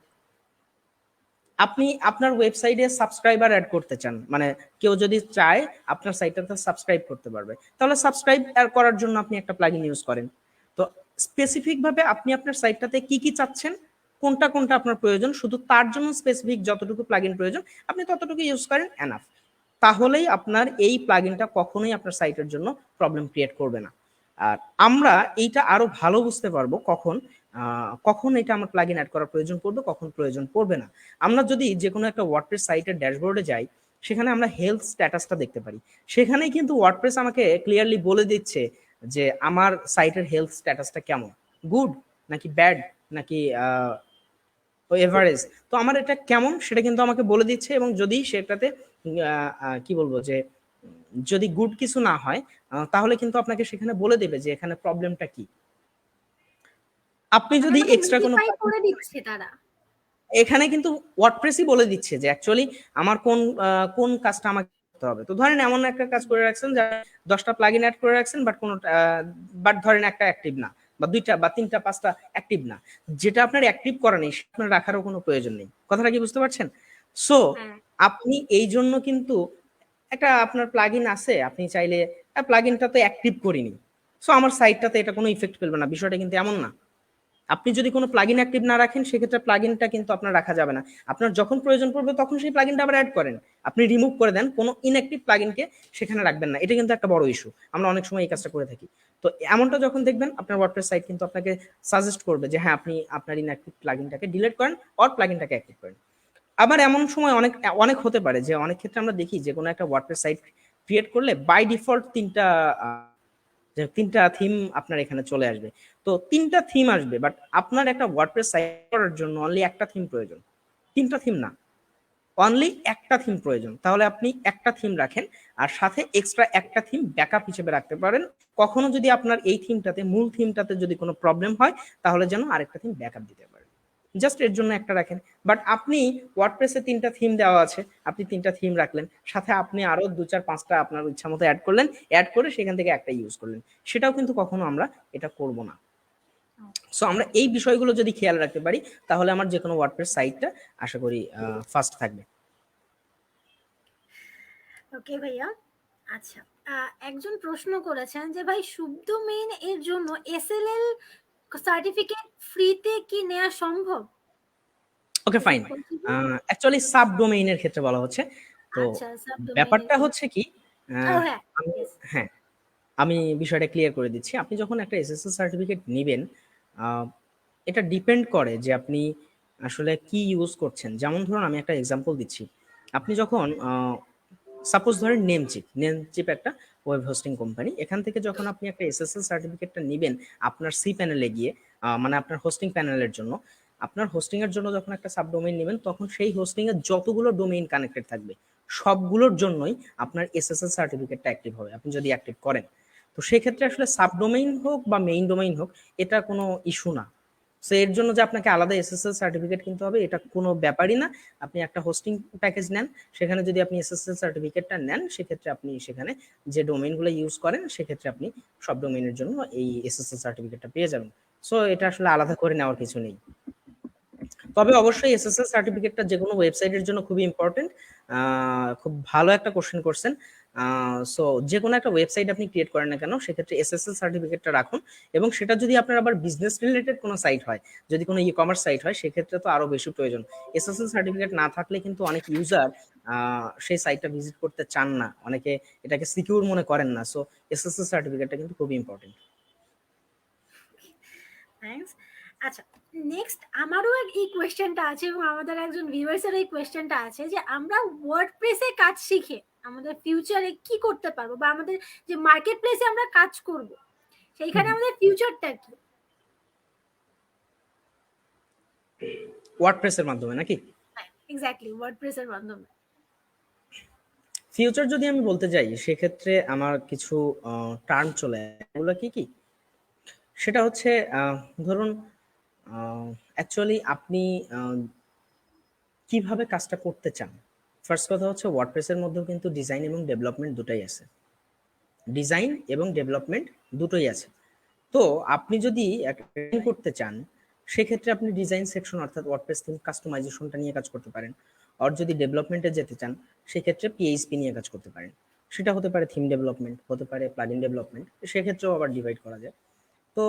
আপনি আপনার ওয়েবসাইটে সাবস্ক্রাইবার অ্যাড করতে চান, মানে কেউ যদি চায় আপনার সাইটটাতে সাবস্ক্রাইব করতে পারবে, তাহলে সাবস্ক্রাইব করার জন্য আপনি একটা প্লাগইন ইউজ করেন। তো স্পেসিফিক ভাবে আপনি আপনার সাইটটাতে কি কি চাচ্ছেন, কোনটা কোনটা আপনার প্রয়োজন, শুধু তার জন্য স্পেসিফিক যতটুকু প্লাগইন প্রয়োজন আপনি ততটুকু ইউজ করেন, এনাফ। তাহলেই আপনার এই প্লাগইনটা কখনোই আপনার সাইটের জন্য প্রবলেম ক্রিয়েট করবে না। আর আমরা এইটা আরো ভালো বুঝতে পারবো কখন কখন এটা আমার প্লাগইন অ্যাড করার প্রয়োজন পড়বে, কখন প্রয়োজন পড়বে না। আমরা যদি যে কোনো একটা ওয়ার্ডপ্রেস সাইটের ড্যাশবোর্ডে যাই, সেখানে আমরা হেলথ স্ট্যাটাসটা দেখতে পারি। সেখানেই কিন্তু ওয়ার্ডপ্রেস আমাকে ক্লিয়ারলি বলে দিচ্ছে যে আমার সাইটের হেলথ স্ট্যাটাসটা কেমন, গুড নাকি ব্যাড নাকি এভারেজ। তো আমার এটা কেমন সেটা কিন্তু আমাকে বলে দিচ্ছে, এবং যদি সেটাতে কি বলবো যে যদি গুড কিছু না হয় তাহলে কিন্তু আপনাকে সেখানে বলে দেবে যে এখানে প্রবলেমটা কি। আপনি তার যদি মানে এক্সট্রা কোনো নোটিফাই করে দিচ্ছে তারা। এখানে কিন্তু ওয়ার্ডপ্রেসই বলে দিচ্ছে যে অ্যাকচুয়ালি আমার কোন কাজটা আমাকে করতে হবে। তো ধরেন এমন একটা কাজ করে রাখছেন যে 10টা প্লাগইন অ্যাড করে রাখছেন, বাট ধরেন একটা অ্যাক্টিভ না, বা 2টা বা 3টা 5টা অ্যাক্টিভ না, যেটা আপনার অ্যাক্টিভ করা নেই সেটা আপনার রাখারও কোনো প্রয়োজন নেই। কথাটা কি বুঝতে পারছেন? সো হ্যাঁ। আপনি এই জন্য কিন্তু একটা আপনার প্লাগইন আছে, আপনি চাইলে প্লাগইনটা তো অ্যাক্টিভ করিনি, সো আমার সাইটটাতে এটা কোনো ইফেক্ট ফেলবে না, বিষয়টা কিন্তু এমন না। আপনি যদি কোনো প্লাগইন অ্যাক্টিভ না রাখেন সেক্ষেত্রে প্লাগইনটা কিন্তু আপনার রাখা যাবে না। আপনার যখন প্রয়োজন পড়বে তখন সেই প্লাগইনটা আবার অ্যাড করেন, আপনি রিমুভ করে দেন, কোনো ইনঅ্যাক্টিভ প্লাগইনকে সেখানে রাখবেন না। এটা কিন্তু একটা বড় ইস্যু, আমরা অনেক সময় এই কাজটা করে থাকি। তো এমনটা যখন দেখবেন আপনার ওয়ার্ডপ্রেস সাইট কিন্তু আপনাকে সাজেস্ট করবে যে হ্যাঁ আপনি আপনার ইনঅ্যাক্টিভ প্লাগইনটাকে ডিলিট করেন অর প্লাগইনটাকে অ্যাক্টিভ করেন। আবার এমন সময় অনেক অনেক হতে পারে যে অনেক ক্ষেত্রে আমরা দেখি যে কোনো একটা ওয়ার্ডপ্রেস সাইট ক্রিয়েট করলে বাই ডিফল্ট তিনটা থিম আপনার এখানে চলে আসবে। তো তিনটা থিম আসবে, বাট আপনার একটা ওয়ার্ডপ্রেস সাইট করার জন্য অনলি একটা থিম প্রয়োজন, তিনটা থিম না, অনলি একটা থিম প্রয়োজন। তাহলে আপনি একটা থিম রাখেন আর সাথে এক্সট্রা একটা থিম ব্যাকআপ হিসেবে রাখতে পারেন। কখনো যদি আপনার এই থিমটাতে মূল থিমটাতে যদি কোনো প্রবলেম হয় তাহলে যেন আরেকটা থিম ব্যাকআপ দিতে পারেন, জাস্ট এর জন্য একটা রাখেন। বাট আপনি ওয়ার্ডপ্রেসে 3টা থিম দেওয়া আছে, আপনি 3টা থিম রাখলেন, সাথে আপনি আরো 2 4 5টা আপনার ইচ্ছা মতো অ্যাড করলেন, অ্যাড করে সেখান থেকে একটা ইউজ করলেন, সেটাও কিন্তু কখনো আমরা এটা করব না। সো আমরা এই বিষয়গুলো যদি খেয়াল রাখতে পারি তাহলে আমার যে কোনো ওয়ার্ডপ্রেস সাইটটা আশা করি ফাস্ট থাকবে। ওকে ভাইয়া। আচ্ছা, একজন প্রশ্ন করেছেন যে ভাই সুবডোমেইন এর জন্য এসএলএল সার্টিফিকেট ফ্রিতে কি নেওয়া সম্ভব? ওকে, এটা ফাইন। পসিবল? অ্যাকচুয়ালি সাব ডোমেইনের ক্ষেত্রে বলা হচ্ছে। তো আচ্ছা, সাবডোমেইনের ব্যাপারটা ক্ষেত্রে। হচ্ছে কি, আ ও হ্যাঁ, আমি ইয়েস। হ্যাঁ, আমি বিষয়টা ক্লিয়ার করে দিচ্ছি। আপনি যখন একটা এসএসএল সার্টিফিকেট নিবেন, আ এটা ডিপেন্ড করে যে আপনি আসলে কি ইউজ করছেন। যেমন ধরুন আমি একটা এক্সাম্পল দিচ্ছি। আপনি যখন সাপোজ ধরেন নেমচিপ, নেমচিপ একটা ওয়েব হোস্টিং কোম্পানি। এখান থেকে যখন আপনি একটা এসএসএল সার্টিফিকেটটা নিবেন আপনার সি প্যানেলে গিয়ে, মানে আপনার হোস্টিং প্যানেলের জন্য, আপনার হোস্টিং এর জন্য যখন একটা সাবডোমেইন নিবেন তখন সেই হোস্টিং এর যতগুলো ডোমেইন কানেক্টেড থাকবে সবগুলোর জন্যই আপনার এসএসএল সার্টিফিকেটটা অ্যাক্টিভ হবে আপনি যদি অ্যাক্টিভ করেন। তো সেক্ষেত্রে আসলে সাবডোমেইন হোক বা মেইন ডোমেইন হোক, এটা কোনো ইস্যু না। সো এর জন্য যে আপনাকে আলাদা এসএসএল সার্টিফিকেট কিনতে হবে এটা কোনো ব্যাপারই না। আপনি একটা হোস্টিং প্যাকেজ নেন, সেখানে যদি আপনি এসএসএল সার্টিফিকেটটা নেন সেক্ষেত্রে আপনি সেখানে যে ডোমেইনগুলো ইউজ করেন সেক্ষেত্রে আপনি সব ডোমেইনের জন্য এই এসএসএল সার্টিফিকেটটা পেয়ে যাবেন। সো এটা আসলে আলাদা করে নেওয়ার কিছু নেই। তবে অবশ্যই এসএসএল সার্টিফিকেটটা যেকোনো ওয়েবসাইটের জন্য খুবই ইম্পর্টেন্ট। খুব ভালো একটা কোশ্চেন করছেন। সো যেকোনো একটা ওয়েবসাইট আপনি ক্রিয়েট করেন না কেন সেক্ষেত্রে এসএসএল সার্টিফিকেটটা রাখুন, এবং সেটা যদি আপনার আবার বিজনেস রিলেটেড কোনো সাইট হয়, যদি কোনো ই কমার্স সাইট হয় সেক্ষেত্রে তো আরো বেশি প্রয়োজন। এসএসএল সার্টিফিকেট না থাকলে কিন্তু অনেক ইউজার সেই সাইটটা ভিজিট করতে চান না, অনেকে এটাকে সিকিউর মনে করেন না। সো এসএসএল সার্টিফিকেটটা কিন্তু খুবই ইম্পর্টেন্ট। থ্যাঙ্কস। আচ্ছা, নেক্সট আমারও এই কোয়েশ্চেনটা আছে এবং আমাদের একজন ভিউয়ার্সের এই কোয়েশ্চেনটা আছে যে আমরা ওয়ার্ডপ্রেসে কাজ শিখে আমাদের ফিউচারে কি করতে পারবো, বা আমাদের যে মার্কেট প্লেসে আমরা কাজ করব সেইখানে আমাদের ফিউচারটা কি? ওয়ার্ডপ্রেসের মাধ্যমে নাকি? হ্যাঁ, এক্স্যাক্টলি, ওয়ার্ডপ্রেসের মাধ্যমে। ফিউচার যদি আমি বলতে যাই সেক্ষেত্রে আমার কিছু টার্ম চলে আসে। এগুলো কি কি? সেটা হচ্ছে ধরুন অ্যাকচুয়ালি আপনি কিভাবে কাজটা করতে চান। ফার্স্ট কথা হচ্ছে ওয়ার্ডপ্রেসের মধ্যেও কিন্তু ডিজাইন এবং ডেভেলপমেন্ট দুটাই আছে। ডিজাইন এবং ডেভেলপমেন্ট দুটোই আছে। তো আপনি যদি ডিজাইন করতে চান সেক্ষেত্রে আপনি ডিজাইন সেকশন অর্থাৎ ওয়ার্ডপ্রেস থিম কাস্টমাইজেশনটা নিয়ে কাজ করতে পারেন। আর যদি ডেভেলপমেন্টে যেতে চান সেক্ষেত্রে পিএইচপি নিয়ে কাজ করতে পারেন। সেটা হতে পারে থিম ডেভেলপমেন্ট, হতে পারে প্লাগইন ডেভেলপমেন্ট, সেক্ষেত্রেও আবার ডিভাইড করা যায়। তো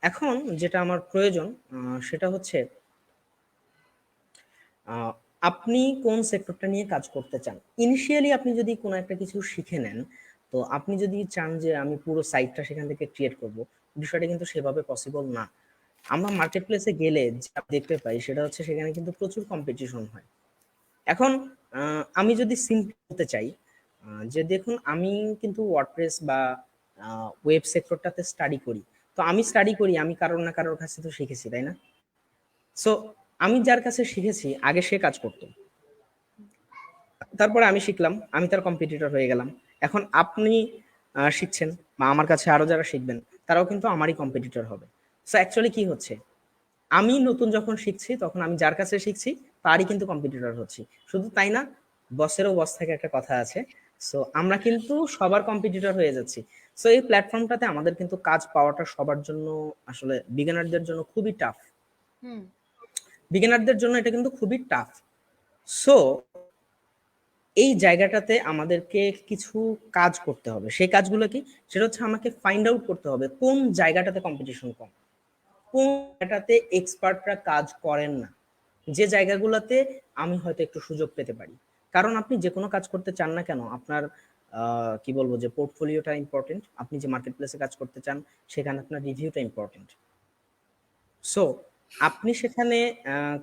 এখন যেটা আমার প্রয়োজন সেটা হচ্ছে আহ, আপনি কোন সেক্টরটা নিয়ে কাজ করতে চান। ইনিশিয়ালি আপনি যদি কোনো একটা কিছু শিখে নেন, তো আপনি যদি চান যে আমি পুরো সাইটটা সেখান থেকে ক্রিয়েট করব, বিষয়টা কিন্তু সেভাবে পসিবল না। আমরা মার্কেট প্লেসে গেলে যা দেখতে পাই সেটা হচ্ছে সেখানে কিন্তু প্রচুর কম্পিটিশন হয়। এখন আমি যদি সিম্পল বলতে চাই যে দেখুন আমি কিন্তু ওয়ার্ডপ্রেস বা ওয়েব সেক্টরটাতে স্টাডি করি। তো আমি স্টাডি করি আমি কারোর না কারোর কাছে তো শিখেছি, তাই না? সো আমি যার কাছে শিখেছি আগে সে কাজ করতো, তারপরে আমি শিখলাম, আমি তার কম্পিটিটর হয়ে গেলাম। এখন আপনি শিখছেন বা আমার কাছে আরো যারা শিখবেন তারাও কিন্তু আমারই কম্পিটিটর হবে। সো অ্যাকচুয়ালি কি হচ্ছে, আমি নতুন যখন শিখছি তখন আমি যার কাছে শিখছি তারই কিন্তু কম্পিটিটর হচ্ছি। শুধু তাই না, বসেরও বস থেকে একটা কথা আছে। সো আমরা কিন্তু সবার কম্পিটিটর হয়ে যাচ্ছি। সো এই প্ল্যাটফর্মটাতে আমাদের কিন্তু কাজ পাওয়াটা সবার জন্য আসলে বিগিনারদের জন্য খুবই টাফ। হুম। বিগিনারদের জন্য এটা কিন্তু খুবই টাফ। সো এই জায়গাটাতে আমাদেরকে কিছু কাজ করতে হবে। সেই কাজগুলো কি? সেটা হচ্ছে আমাকে ফাইন্ড আউট করতে হবে কোন জায়গাটাতে কম্পিটিশন কম, কোন জায়গাটাতে এক্সপার্টরা কাজ করেন না, যে জায়গাগুলোতে আমি হয়তো একটু সুযোগ পেতে পারি। কারণ আপনি যে কোনো কাজ করতে চান না কেন আপনার কি বলবো যে পোর্টফোলিওটা ইম্পর্টেন্ট। আপনি যে মার্কেট প্লেসে কাজ করতে চান সেখানে আপনার রিভিউটা ইম্পর্টেন্ট। সো আপনি সেখানে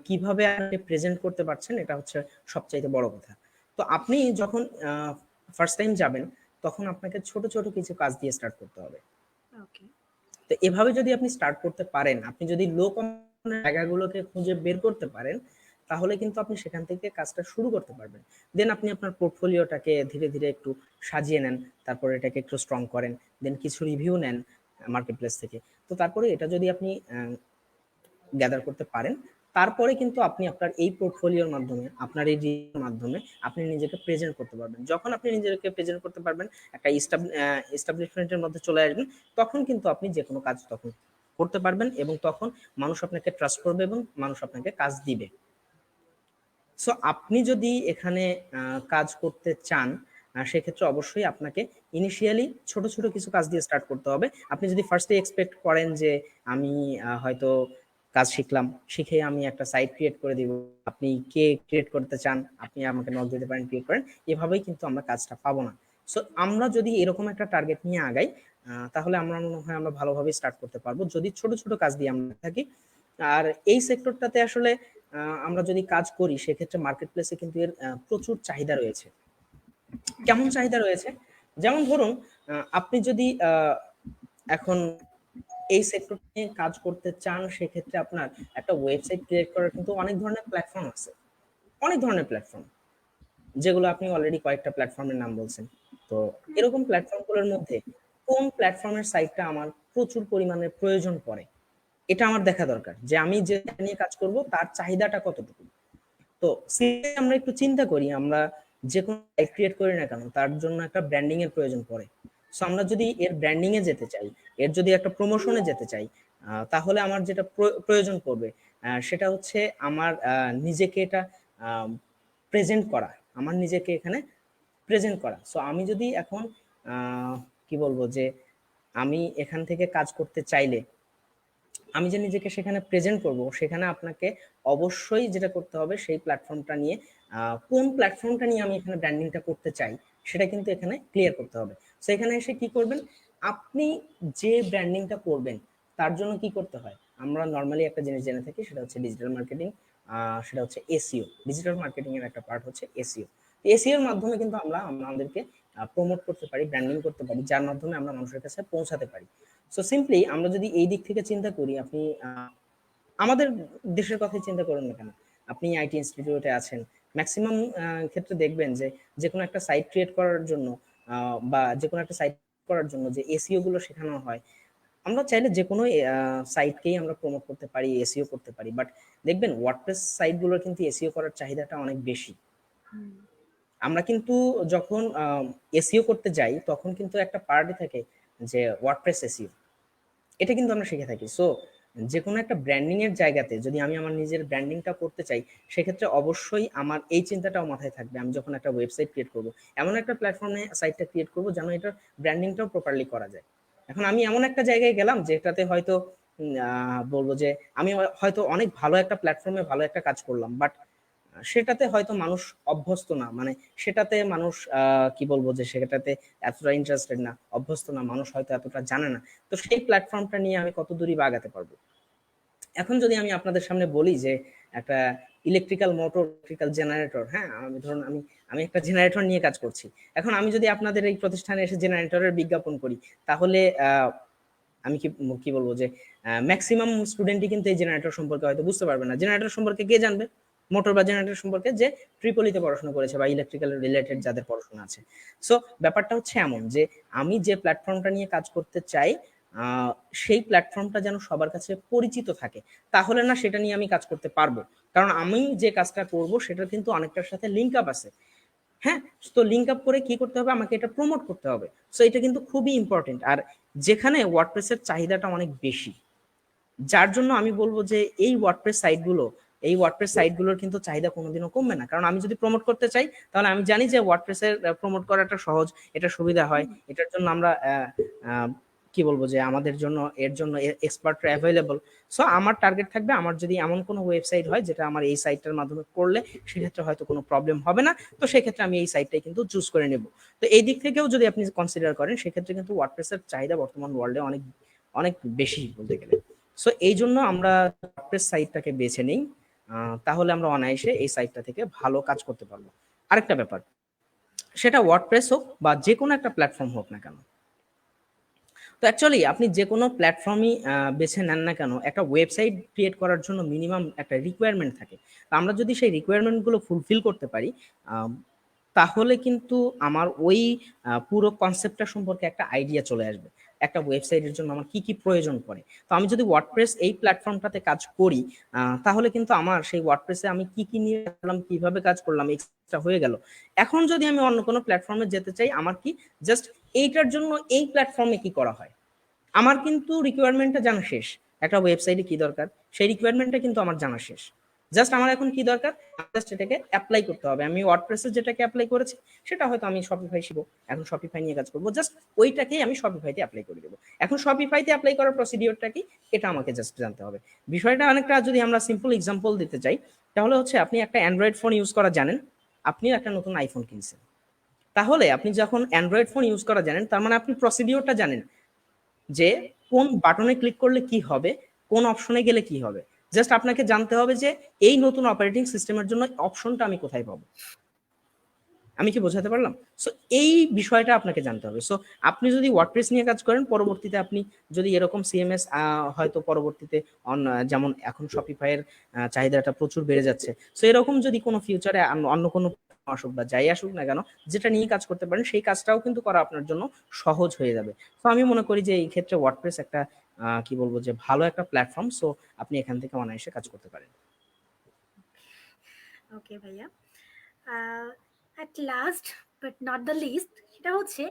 কিভাবে প্রেজেন্ট করতে পারছেন এটা হচ্ছে সবচাইতে বড় কথা। তো আপনি যখন ফার্স্ট টাইম যাবেন তখন আপনাকে ছোট ছোট কিছু কাজ দিয়ে স্টার্ট করতে হবে। ওকে। তো এভাবে যদি আপনি স্টার্ট করতে পারেন, আপনি যদি লো কম্পিটিশনের জায়গাগুলোকে খুঁজে বের করতে পারেন, তাহলে কিন্তু আপনি সেখান থেকে কাজটা শুরু করতে পারবেন। দেন আপনি আপনার পোর্টফোলিওটাকে ধীরে ধীরে একটু সাজিয়ে নেন, তারপর এটাকে একটু স্ট্রং করেন, দেন কিছু রিভিউ নেন মার্কেট প্লেস থেকে। তো তারপরে এটা যদি আপনি গ্যাদার করতে পারেন, তারপরে কিন্তু আপনি আপনার এই পোর্টফোলিওর মাধ্যমে, আপনার এই রিভিউর মাধ্যমে আপনি নিজেকে প্রেজেন্ট করতে পারবেন। যখন আপনি নিজেকে প্রেজেন্ট করতে পারবেন, একটা এস্টাবলিশমেন্টের মধ্যে চলে আসবেন, তখন কিন্তু আপনি যে কোনো কাজ তখন করতে পারবেন এবং তখন মানুষ আপনাকে ট্রাস্ট করবে এবং মানুষ আপনাকে কাজ দিবে। সো আপনি যদি এখানে কাজ করতে চান সেক্ষেত্রে অবশ্যই আপনাকে ইনিশিয়ালি ছোট ছোট কিছু কাজ দিয়ে স্টার্ট করতে হবে। আপনি যদি ফার্স্টে এক্সপেক্ট করেন যে আমি হয়তো কাজ শিখলাম, শিখে আমি একটা সাইট ক্রিয়েট করে দিব, আপনি কে ক্রিয়েট করতে চান আপনি আমাকে নক দিতে পারেন, ক্রিয়েট করেন, এভাবেই কিন্তু আমরা কাজটা পাবো না। সো আমরা যদি এরকম একটা টার্গেট নিয়ে আগাই, তাহলে আমরা মনে হয় আমরা ভালোভাবে স্টার্ট করতে পারবো যদি ছোট ছোট কাজ দিয়ে আমরা থাকি। আর এই সেক্টরটাতে আসলে আমরা যদি কাজ করি সেক্ষেত্রে মার্কেট প্লেসে কিন্তু এর প্রচুর চাহিদা রয়েছে। কেমন চাহিদা রয়েছে? যেমন ধরুন আপনি যদি এখন এই সেক্টর নিয়ে কাজ করতে চান, সেক্ষেত্রে আপনার একটা ওয়েবসাইট ক্রিয়েট করার কিন্তু অনেক ধরনের প্ল্যাটফর্ম আছে, অনেক ধরনের প্ল্যাটফর্ম, যেগুলো আপনি অলরেডি কয়েকটা প্ল্যাটফর্মের নাম বলছেন। তো এরকম প্ল্যাটফর্মগুলোর মধ্যে কোন প্ল্যাটফর্মের সাইটটা আমার প্রচুর পরিমাণে প্রয়োজন পড়ে, এটা আমার দেখা দরকার যে আমি যে নিয়ে কাজ করব তার চাহিদাটা কতটুকু। তো আমরা একটু চিন্তা করি, আমরা যে কোনো সাইট ক্রিয়েট করি না কেন তার জন্য একটা ব্র্যান্ডিং এর প্রয়োজন পড়ে। সো আমরা যদি এর ব্র্যান্ডিং এ যেতে চাই, এর যদি একটা প্রমোশনে যেতে চাই, তাহলে আমার যেটা প্রয়োজন পড়বে সেটা হচ্ছে আমার নিজেকে এটা প্রেজেন্ট করা, আমার নিজেকে এখানে প্রেজেন্ট করা। সো আমি যদি এখন কি বলবো যে আমি এখান থেকে কাজ করতে চাইলে আমি যে নিজেকে সেখানে প্রেজেন্ট করব, সেখানে আপনাকে অবশ্যই যেটা করতে হবে সেই প্ল্যাটফর্মটা নিয়ে কোন প্ল্যাটফর্মটা নিয়ে আমি এখানে ব্র্যান্ডিংটা করতে চাই সেটা কিন্তু এখানে ক্লিয়ার করতে হবে। সো এখানে এসে কি করবেন, আপনি যে ব্র্যান্ডিংটা করবেন তার জন্য কি করতে হয়, আমরা নর্মালি একটা জিনিস জেনে থাকি, সেটা হচ্ছে ডিজিটাল মার্কেটিং, সেটা হচ্ছে এসইও। ডিজিটাল মার্কেটিং এর একটা পার্ট হচ্ছে এসইও। এসইও এর মাধ্যমে কিন্তু আমরা আমাদেরকে প্রমোট করতে পারি, ব্র্যান্ডিং করতে পারি, যার মাধ্যমে আমরা মানুষের কাছে পৌঁছাতে পারি। সো সিম্পলি আমরা যদি এই দিক থেকে চিন্তা করি, আপনি আমাদের দেশের কথাই চিন্তা করুন না কেন, আপনি আইটি ইনস্টিটিউটে আছেন, ম্যাক্সিমাম ক্ষেত্রে দেখবেন যে যে কোনো একটা সাইট ক্রিয়েট করার জন্য বা যে কোনো একটা সাইট করার জন্য যে এসইও গুলো শেখানো হয়, আমরা চাইলে যে কোনো সাইটকেই আমরা প্রমোট করতে পারি, এসইও করতে পারি, বাট দেখবেন ওয়ার্ডপ্রেস সাইটগুলোর কিন্তু এসইও করার চাহিদাটা অনেক বেশি। আমরা কিন্তু যখন এসইও করতে যাই তখন কিন্তু একটা পার্টি থাকে যে ওয়ার্ডপ্রেস এসইও, এটা কিন্তু আমরা শিখে থাকি। সো যে কোনো একটা ব্র্যান্ডিং এর জায়গাতে যদি আমি আমার নিজের ব্র্যান্ডিংটা করতে চাই, সেক্ষেত্রে অবশ্যই আমার এই চিন্তাটাও মাথায় থাকবে, আমি যখন একটা ওয়েবসাইট ক্রিয়েট করব, এমন একটা প্ল্যাটফর্মে সাইটটা ক্রিয়েট করব যেন এটার ব্র্যান্ডিংটাও প্রপারলি করা যায়। এখন আমি এমন একটা জায়গায় গেলাম যেটাতে হয়তো বলবো যে আমি হয়তো অনেক ভালো একটা প্ল্যাটফর্মে ভালো একটা কাজ করলাম, বাট সেটাতে হয়তো মানুষ অভ্যস্ত না, মানে সেটাতে মানুষ কি বলবো যে সেটাতে এতটা ইন্টারেস্টেড না, অভ্যস্ত না, মানুষ হয়তো এতটা জানে না। তো সেই প্ল্যাটফর্মটা নিয়ে আমি কত দূরই বা আগাতে পারবো। এখন যদি আমি আপনাদের সামনে বলি যে একটা ইলেকট্রিক্যাল মোটর, ইলেকট্রিক্যাল জেনারেটর, হ্যাঁ আমি ধরুন আমি আমি একটা জেনারেটর নিয়ে কাজ করছি, এখন আমি যদি আপনাদের এই প্রতিষ্ঠানে এসে জেনারেটরের বিজ্ঞাপন করি, তাহলে আমি কি কি বলবো যে ম্যাক্সিমাম স্টুডেন্টই কিন্তু এই জেনারেটর সম্পর্কে হয়তো বুঝতে পারবে না। জেনারেটর সম্পর্কে কে জানবে? মোটর বা জেনারেটর সম্পর্কে যে ট্রিপলিতে পড়াশোনা করেছে বা ইলেকট্রিক্যাল রিলেটেড যাদের পড়াশোনা আছে। সো ব্যাপারটা হচ্ছে এমন যে আমি যে প্ল্যাটফর্মটা নিয়ে কাজ করতে চাই সেই প্ল্যাটফর্মটা যেন সবার কাছে পরিচিত থাকে, তাহলে না সেটা নিয়ে আমি কাজ করতে পারবো। কারণ আমি যে কাজটা করব সেটা কিন্তু অনেকটার সাথে লিঙ্ক আপ আছে। হ্যাঁ, তো লিঙ্ক আপ করে কি করতে হবে, আমাকে এটা প্রমোট করতে হবে। সো এটা কিন্তু খুবই ইম্পর্টেন্ট। আর যেখানে ওয়ার্ডপ্রেসের চাহিদাটা অনেক বেশি, যার জন্য আমি বলবো যে এই ওয়ার্ডপ্রেস সাইটগুলো, এই ওয়ার্ডপ্রেস সাইটগুলোর কিন্তু চাহিদা কোনোদিনও কমবে না। কারণ আমি যদি প্রমোট করতে চাই তাহলে আমি জানি যে ওয়ার্ডপ্রেসের প্রমোট করাটা সহজ, এটা সুবিধা হয়, এটার জন্য আমরা কি বলবো যে আমাদের জন্য এর জন্য এক্সপার্টরা অ্যাভেলেবল। সো আমার টার্গেট থাকবে, আমার যদি এমন কোনো ওয়েবসাইট হয় যেটা আমার এই সাইটটার মাধ্যমে করলে সেক্ষেত্রে হয়তো কোনো প্রবলেম হবে না, তো সেক্ষেত্রে আমি এই সাইটটাই কিন্তু চুজ করে নেব। তো এই দিক থেকেও যদি আপনি কনসিডার করেন সেক্ষেত্রে কিন্তু ওয়ার্ডপ্রেসের চাহিদা বর্তমান ওয়ার্ল্ডে অনেক অনেক বেশি বলতে গেলে। সো এই জন্য আমরা ওয়ার্ডপ্রেস সাইটটাকে বেছে নিই, তাহলে আমরা অনায়াসে এই সাইটটা থেকে ভালো কাজ করতে পারবো। আরেকটা ব্যাপার, সেটা ওয়ার্ডপ্রেস হোক বা যে কোনো একটা প্ল্যাটফর্ম হোক না কেন, তো অ্যাকচুয়ালি আপনি যে কোনো প্ল্যাটফর্মই বেছে নেন না কেন, একটা ওয়েবসাইট ক্রিয়েট করার জন্য মিনিমাম একটা রিকোয়ারমেন্ট থাকে। তো আমরা যদি সেই রিকোয়ারমেন্টগুলো ফুলফিল করতে পারি, তাহলে কিন্তু আমার ওই পুরো কনসেপ্টটা সম্পর্কে একটা আইডিয়া চলে আসবে, একটা ওয়েবসাইটের জন্য আমার কি কি প্রয়োজন পড়ে। তো আমি যদি ওয়ার্ডপ্রেস এই প্ল্যাটফর্মটাতে কাজ করি, তাহলে কিন্তু আমার সেই ওয়ার্ডপ্রেসে আমি কি কি নিয়ে করলাম, কিভাবে কাজ করলাম, এক্সট্রা হয়ে গেল। এখন যদি আমি অন্য কোনো প্ল্যাটফর্মে যেতে চাই, আমার কি জাস্ট এইটার জন্য এই প্ল্যাটফর্মে কি করা হয়, আমার কিন্তু রিকোয়ারমেন্টটা জানা শেষ। একটা ওয়েবসাইটে কি দরকার সেই রিকোয়ারমেন্টটা কিন্তু আমার জানা শেষ। জাস্ট আমার এখন কি দরকার, জাস্ট এটাকে অ্যাপ্লাই করতে হবে। আমি ওয়ার্ডপ্রেসে যেটাকে অ্যাপ্লাই করেছি সেটা হয়তো আমি শপিফাই শিখবো, এখন শপিফাই নিয়ে কাজ করবো, জাস্ট ওইটাকেই আমি শপিফাইতে অ্যাপ্লাই করে দেবো। এখন শপিফাইতে অ্যাপ্লাই করার প্রসিডিওরটা কি, এটা আমাকে জাস্ট জানতে হবে। বিষয়টা অনেকটা, যদি আমরা সিম্পল এক্সাম্পল দিতে চাই, তাহলে হচ্ছে আপনি একটা অ্যান্ড্রয়েড ফোন ইউজ করা জানেন, আপনি একটা নতুন আইফোন কিনছেন, তাহলে আপনি যখন অ্যান্ড্রয়েড ফোন ইউজ করা জানেন, তার মানে আপনি প্রসিডিওরটা জানেন যে কোন বাটনে ক্লিক করলে কি হবে, কোন অপশনে গেলে কি হবে। জাস্ট আপনাকে জানতে হবে যে এই নতুন অপারেটিং সিস্টেমের জন্য অপশনটা আমি কোথায় পাবো। আমি কি বোঝাতে পারলাম? সো এই বিষয়টা আপনাকে জানতে হবে। সো আপনি যদি ওয়ার্ডপ্রেস নিয়ে কাজ করেন, পরবর্তীতে আপনি যদি এরকম সিএমএস হয়তো পরবর্তীতে যেমন এখন শপিফাইয়ের চাহিদাটা প্রচুর বেড়ে যাচ্ছে, সো এরকম যদি কোনো ফিউচারে অন্য কোনো আসুক বা যাই আসুক না কেন, যেটা নিয়ে কাজ করতে পারেন সেই কাজটাও কিন্তু করা আপনার জন্য সহজ হয়ে যাবে। তো আমি মনে করি যে এই ক্ষেত্রে ওয়ার্ডপ্রেস একটা কি বলবো যে ভালো একটা প্ল্যাটফর্ম। সো আপনি এখান থেকে অনায়াসে কাজ করতে পারেন। ওকে ভাইয়া, at last but not the least, সেটা হচ্ছে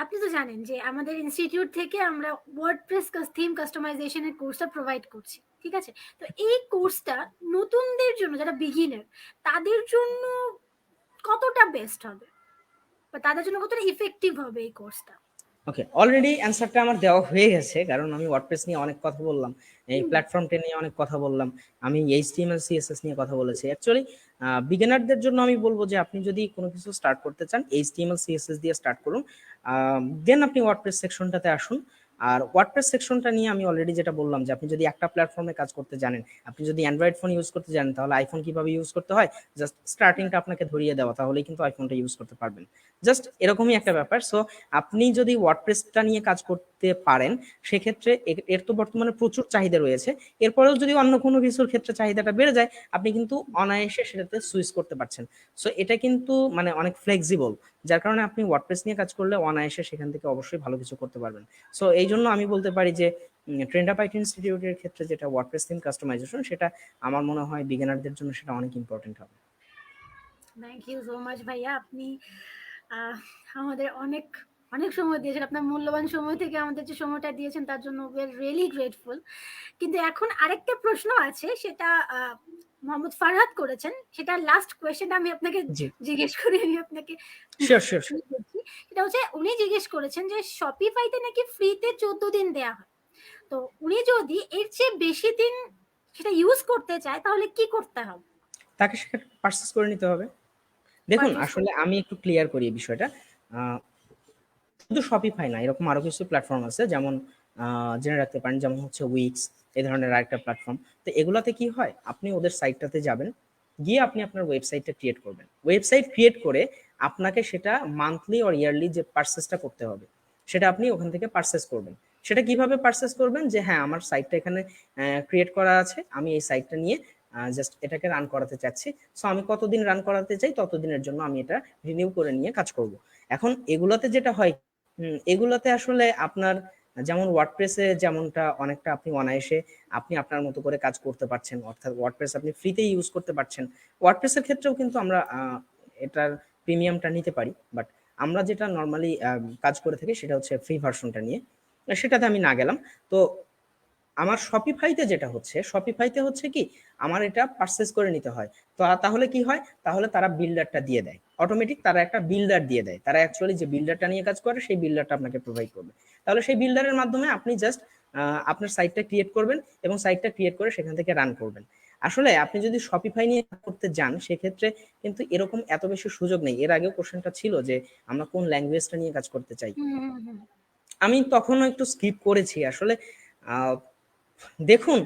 আপনি তো জানেন যে আমাদের ইনস্টিটিউট থেকে আমরা ওয়ার্ডপ্রেস থিম কাস্টমাইজেশনের কোর্সটা প্রোভাইড করছি, ঠিক আছে? তো এই কোর্সটা নতুনদের জন্য, যারা বিগিনার, তাদের জন্য কতটা বেস্ট হবে বা তাদের জন্য কতটা ইফেক্টিভ হবে এই কোর্সটা? ওকে, অলরেডি অ্যান্সারটা আমার দেওয়া হয়ে গেছে, কারণ আমি ওয়ার্ডপ্রেস নিয়ে অনেক কথা বললাম, এই প্ল্যাটফর্মটা নিয়ে অনেক কথা বললাম, আমি এইচটিএমএল সিএসএস নিয়ে কথা বলেছি। অ্যাকচুয়ালি বিগিনারদের জন্য আমি বলবো যে আপনি যদি কোনো কিছু স্টার্ট করতে চান, এইচটিএমএল সিএসএস দিয়ে স্টার্ট করুন, দেন আপনি ওয়ার্ডপ্রেস সেকশনটাতে আসুন। আর ওয়ার্ডপ্রেস সেকশনটা নিয়ে আমি অলরেডি যেটা বললাম, যে আপনি যদি একটা প্ল্যাটফর্মে কাজ করতে জানেন, আপনি যদি অ্যান্ড্রয়েড ফোন ইউজ করতে জানেন, তাহলে আইফোন কিভাবে ইউজ করতে হয় জাস্ট স্টার্টিংটা আপনাকে ধরিয়ে দেওয়া, তাহলেই কিন্তু আইফোনটা ইউজ করতে পারবেন। জাস্ট এরকমই একটা ব্যাপার। সো আপনি যদি ওয়ার্ডপ্রেসটা নিয়ে কাজ করতে পারেন, সেক্ষেত্রে এর তো বর্তমানে প্রচুর চাহিদা রয়েছে। এরপরেও যদি অন্য কোনো কিছুর ক্ষেত্রে চাহিদাটা বেড়ে যায়, আপনি কিন্তু অনায়াসে সেটাতে সুইচ করতে পারছেন। সো এটা কিন্তু মানে অনেক ফ্লেক্সিবল, যার কারণে আপনি ওয়ার্ডপ্রেস নিয়ে কাজ করলে অনায়াসে সেখান থেকে অবশ্যই ভালো কিছু করতে পারবেন। সো এই জন্য আমি বলতে পারি যে ট্রেন্ড আপ আইটি ইনস্টিটিউটের ক্ষেত্রে যেটা ওয়ার্ডপ্রেস থিম কাস্টমাইজেশন, সেটা আমার মনে হয় বিগিনারদের জন্য সেটা অনেক ইম্পর্টেন্ট হবে। থ্যাংক ইউ সো মাচ ভাইয়া, আপনি আহ, আমাদের অনেক অনেক সময় দিয়েছেন, আপনার মূল্যবান সময় থেকে আমাদের যে সময়টা দিয়েছেন তার জন্য উই আর রিয়েলি গ্রেটফুল। কিন্তু এখন আরেকটা প্রশ্ন আছে, সেটা মোহাম্মদ ফারহাদ করেছেন, সেটা লাস্ট কোয়েশ্চেন আমি আপনাকে জি, জিজ্ঞেস করে আমি আপনাকে শিওর শিওর শিওর। বলছি। সেটা হচ্ছে উনি জিজ্ঞেস করেছেন যে শপিফাইতে নাকি ফ্রিতে 14 দিন দেয়া হয়, তো উনি যদি এর চেয়ে বেশি দিন সেটা ইউজ করতে চায় তাহলে কি করতে হবে? তাকে সেটা পারচেস করে নিতে হবে। দেখুন, পারচেস আসলে করতে আমি একটু ক্লিয়ার করি এই বিষয়টা। আহ, শুধু শপিফাই না, এরকম আরো কিছু প্ল্যাটফর্ম আছে, যেমন জেনে রাখতে পারেন, যেমন হচ্ছে উইক্স, এই ধরনের আরেকটা প্ল্যাটফর্ম। তো এগুলাতে কি হয়, আপনি ওদের সাইটটাতে যাবেন, গিয়ে আপনি আপনার ওয়েবসাইটটা ক্রিয়েট করবেন। ওয়েবসাইট ক্রিয়েট করে আপনাকে সেটা মান্থলি অর ইয়ারলি যে পারচেসটা করতে হবে, সেটা আপনি ওখান থেকে পারচেস করবেন। সেটা কিভাবে পারচেস করবেন, যে হ্যাঁ আমার সাইটটা এখানে ক্রিয়েট করা আছে, আমি এই সাইটটা নিয়ে জাস্ট এটাকে রান করাতে চাচ্ছি। সো আমি কতদিন রান করাতে চাই, ততদিনের জন্য আমি এটা রিনিউ করে নিয়ে কাজ করব। এখন এগুলাতে যেটা হয়, এগুলাতে আসলে আপনার যেমন ওয়ার্ডপ্রেসে যেমনটা অনেকটা আপনি অনায়াসে আপনি আপনার মতো করে কাজ করতে পারছেন, অর্থাৎ ওয়ার্ডপ্রেস আপনি ফ্রিতে ইউজ করতে পারছেন। ওয়ার্ডপ্রেসের ক্ষেত্রেও কিন্তু আমরা এটার প্রিমিয়ামটা নিতে পারি, বাট আমরা যেটা নর্মালি কাজ করে থাকি সেটা হচ্ছে ফ্রি ভার্সনটা নিয়ে, সেটাতে আমি না গেলাম। তো আমার শপিফাইতে যেটা হচ্ছে, শপিফাইতে হচ্ছে কি, আমার এটা পারচেস করে নিতে হয়। তো তাহলে কি হয়, তাহলে তারা বিল্ডারটা দিয়ে দেয় অটোমেটিক, তারা একটা বিল্ডার দিয়ে দেয়, তারা অ্যাকচুয়ালি যে বিল্ডারটা নিয়ে কাজ করে সেই বিল্ডারটা আপনাকে প্রোভাইড করবে। তাহলে সেই বিল্ডারের মাধ্যমে আপনি জাস্ট আপনার সাইটটা ক্রিয়েট করবেন এবং সাইটটা ক্রিয়েট করে সেখান থেকে রান করবেন। আসলে আপনি যদি শপিফাই নিয়ে করতে যান, সেক্ষেত্রে কিন্তু এরকম এত বেশি সুযোগ নেই। এর আগেও কোশ্চেনটা ছিল যে আমরা কোন ল্যাঙ্গুয়েজটা নিয়ে কাজ করতে চাই, হুম হুম হুম। আমি তখনও একটু স্কিপ করেছি আসলে। দেখুন,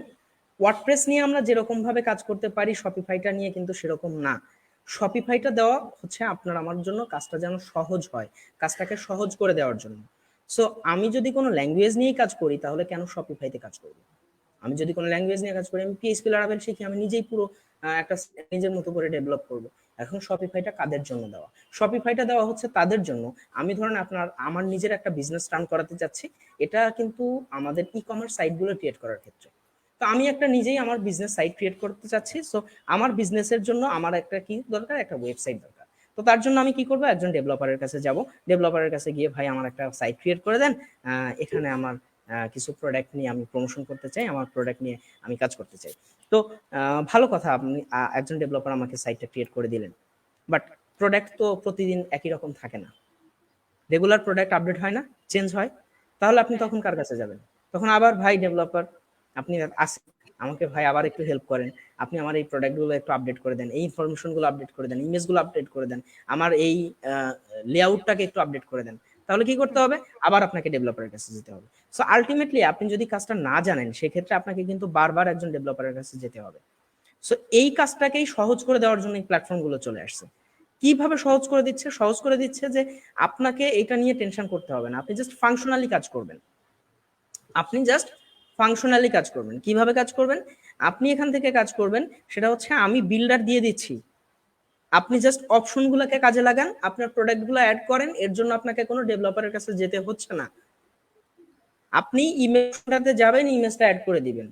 ওয়ার্ডপ্রেস নিয়ে আমরা যেরকম ভাবে কাজ করতে পারি, শপিফাইটা নিয়ে কিন্তু সেরকম না। শপিফাইটা দেওয়া হচ্ছে আপনার আমার জন্য কাজটা যেন সহজ হয়, কাজটাকে সহজ করে দেওয়ার জন্য। সো আমি যদি কোনো ল্যাঙ্গুয়েজ নিয়েই কাজ করি, তাহলে কেন শপিফাইতে কাজ করবো? আমি যদি কোনো ল্যাঙ্গুয়েজ নিয়ে কাজ করি, আমি পিএইচপি লারাভেল শিখি, আমি নিজেই পুরো একটা নিজের মতো করে ডেভেলপ করব। এখন শপিফাইটা কাদের জন্য দেওয়া? শপিফাইটা দেওয়া হচ্ছে তাদের জন্য, আমি ধরেন আমার নিজের একটা বিজনেস রান করাতে চাচ্ছি, এটা কিন্তু আমাদের ই কমার্স সাইটগুলো ক্রিয়েট করার ক্ষেত্রে। তো আমি একটা নিজেই আমার বিজনেস সাইট ক্রিয়েট করতে চাচ্ছি। সো আমার বিজনেসের জন্য আমার একটা কি দরকার, একটা ওয়েবসাইট দরকার। তো তার জন্য আমি কি করবো, একজন ডেভেলপারের কাছে যাব, ডেভেলপারের কাছে গিয়ে ভাই আমার একটা সাইট ক্রিয়েট করে দেন, এখানে আমার কিছু প্রোডাক্ট নিয়ে আমি প্রমোশন করতে চাই, আমার প্রোডাক্ট নিয়ে আমি কাজ করতে চাই। তো ভালো কথা, আপনি একজন ডেভেলপার আমাকে সাইটটা ক্রিয়েট করে দিলেন, বাট প্রোডাক্ট তো প্রতিদিন একই রকম থাকে না, রেগুলার প্রোডাক্ট আপডেট হয় না, চেঞ্জ হয়। তাহলে আপনি হ্যাঁ তখন কার কাছে যাবেন? তখন আবার ভাই ডেভেলপার আপনি আসেন, আমাকে ভাই আবার একটু হেল্প করেন, আপনি আমার এই প্রোডাক্টগুলো একটু আপডেট করে দেন, এই ইনফরমেশনগুলো আপডেট করে দেন, ইমেজগুলো আপডেট করে দেন, আমার এই লেআউটটাকে একটু আপডেট করে দেন। তাহলে কি করতে হবে? আবার আপনাকে ডেভেলপারের কাছে যেতে হবে। সো আলটিমেটলি আপনি যদি কাজটা না জানেন, সেক্ষেত্রে আপনাকে কিন্তু বারবার একজন ডেভেলপারের কাছে যেতে হবে। সো এই কাজটাকেই সহজ করে দেওয়ার জন্য এই প্ল্যাটফর্মগুলো চলে আসছে। কিভাবে সহজ করে দিচ্ছে? সহজ করে দিচ্ছে যে আপনাকে এটা নিয়ে টেনশন করতে হবে না, আপনি জাস্ট ফাংশনালি কাজ করবেন। আপনি জাস্ট ফাংশনালি কাজ করবেন। কিভাবে কাজ করবেন? আপনি এখান থেকে কাজ করবেন, সেটা হচ্ছে আমি বিল্ডার দিয়ে দিচ্ছি, আপনি জাস্ট অপশনগুলোকে কাজে লাগান, আপনার প্রোডাক্টগুলো অ্যাড করেন, এর জন্য আপনাকে কোনো ডেভেলপারের কাছে যেতে হচ্ছে না। আপনি ইমেজটাতে যাবেন, ইমেজটা অ্যাড করে দিবেন,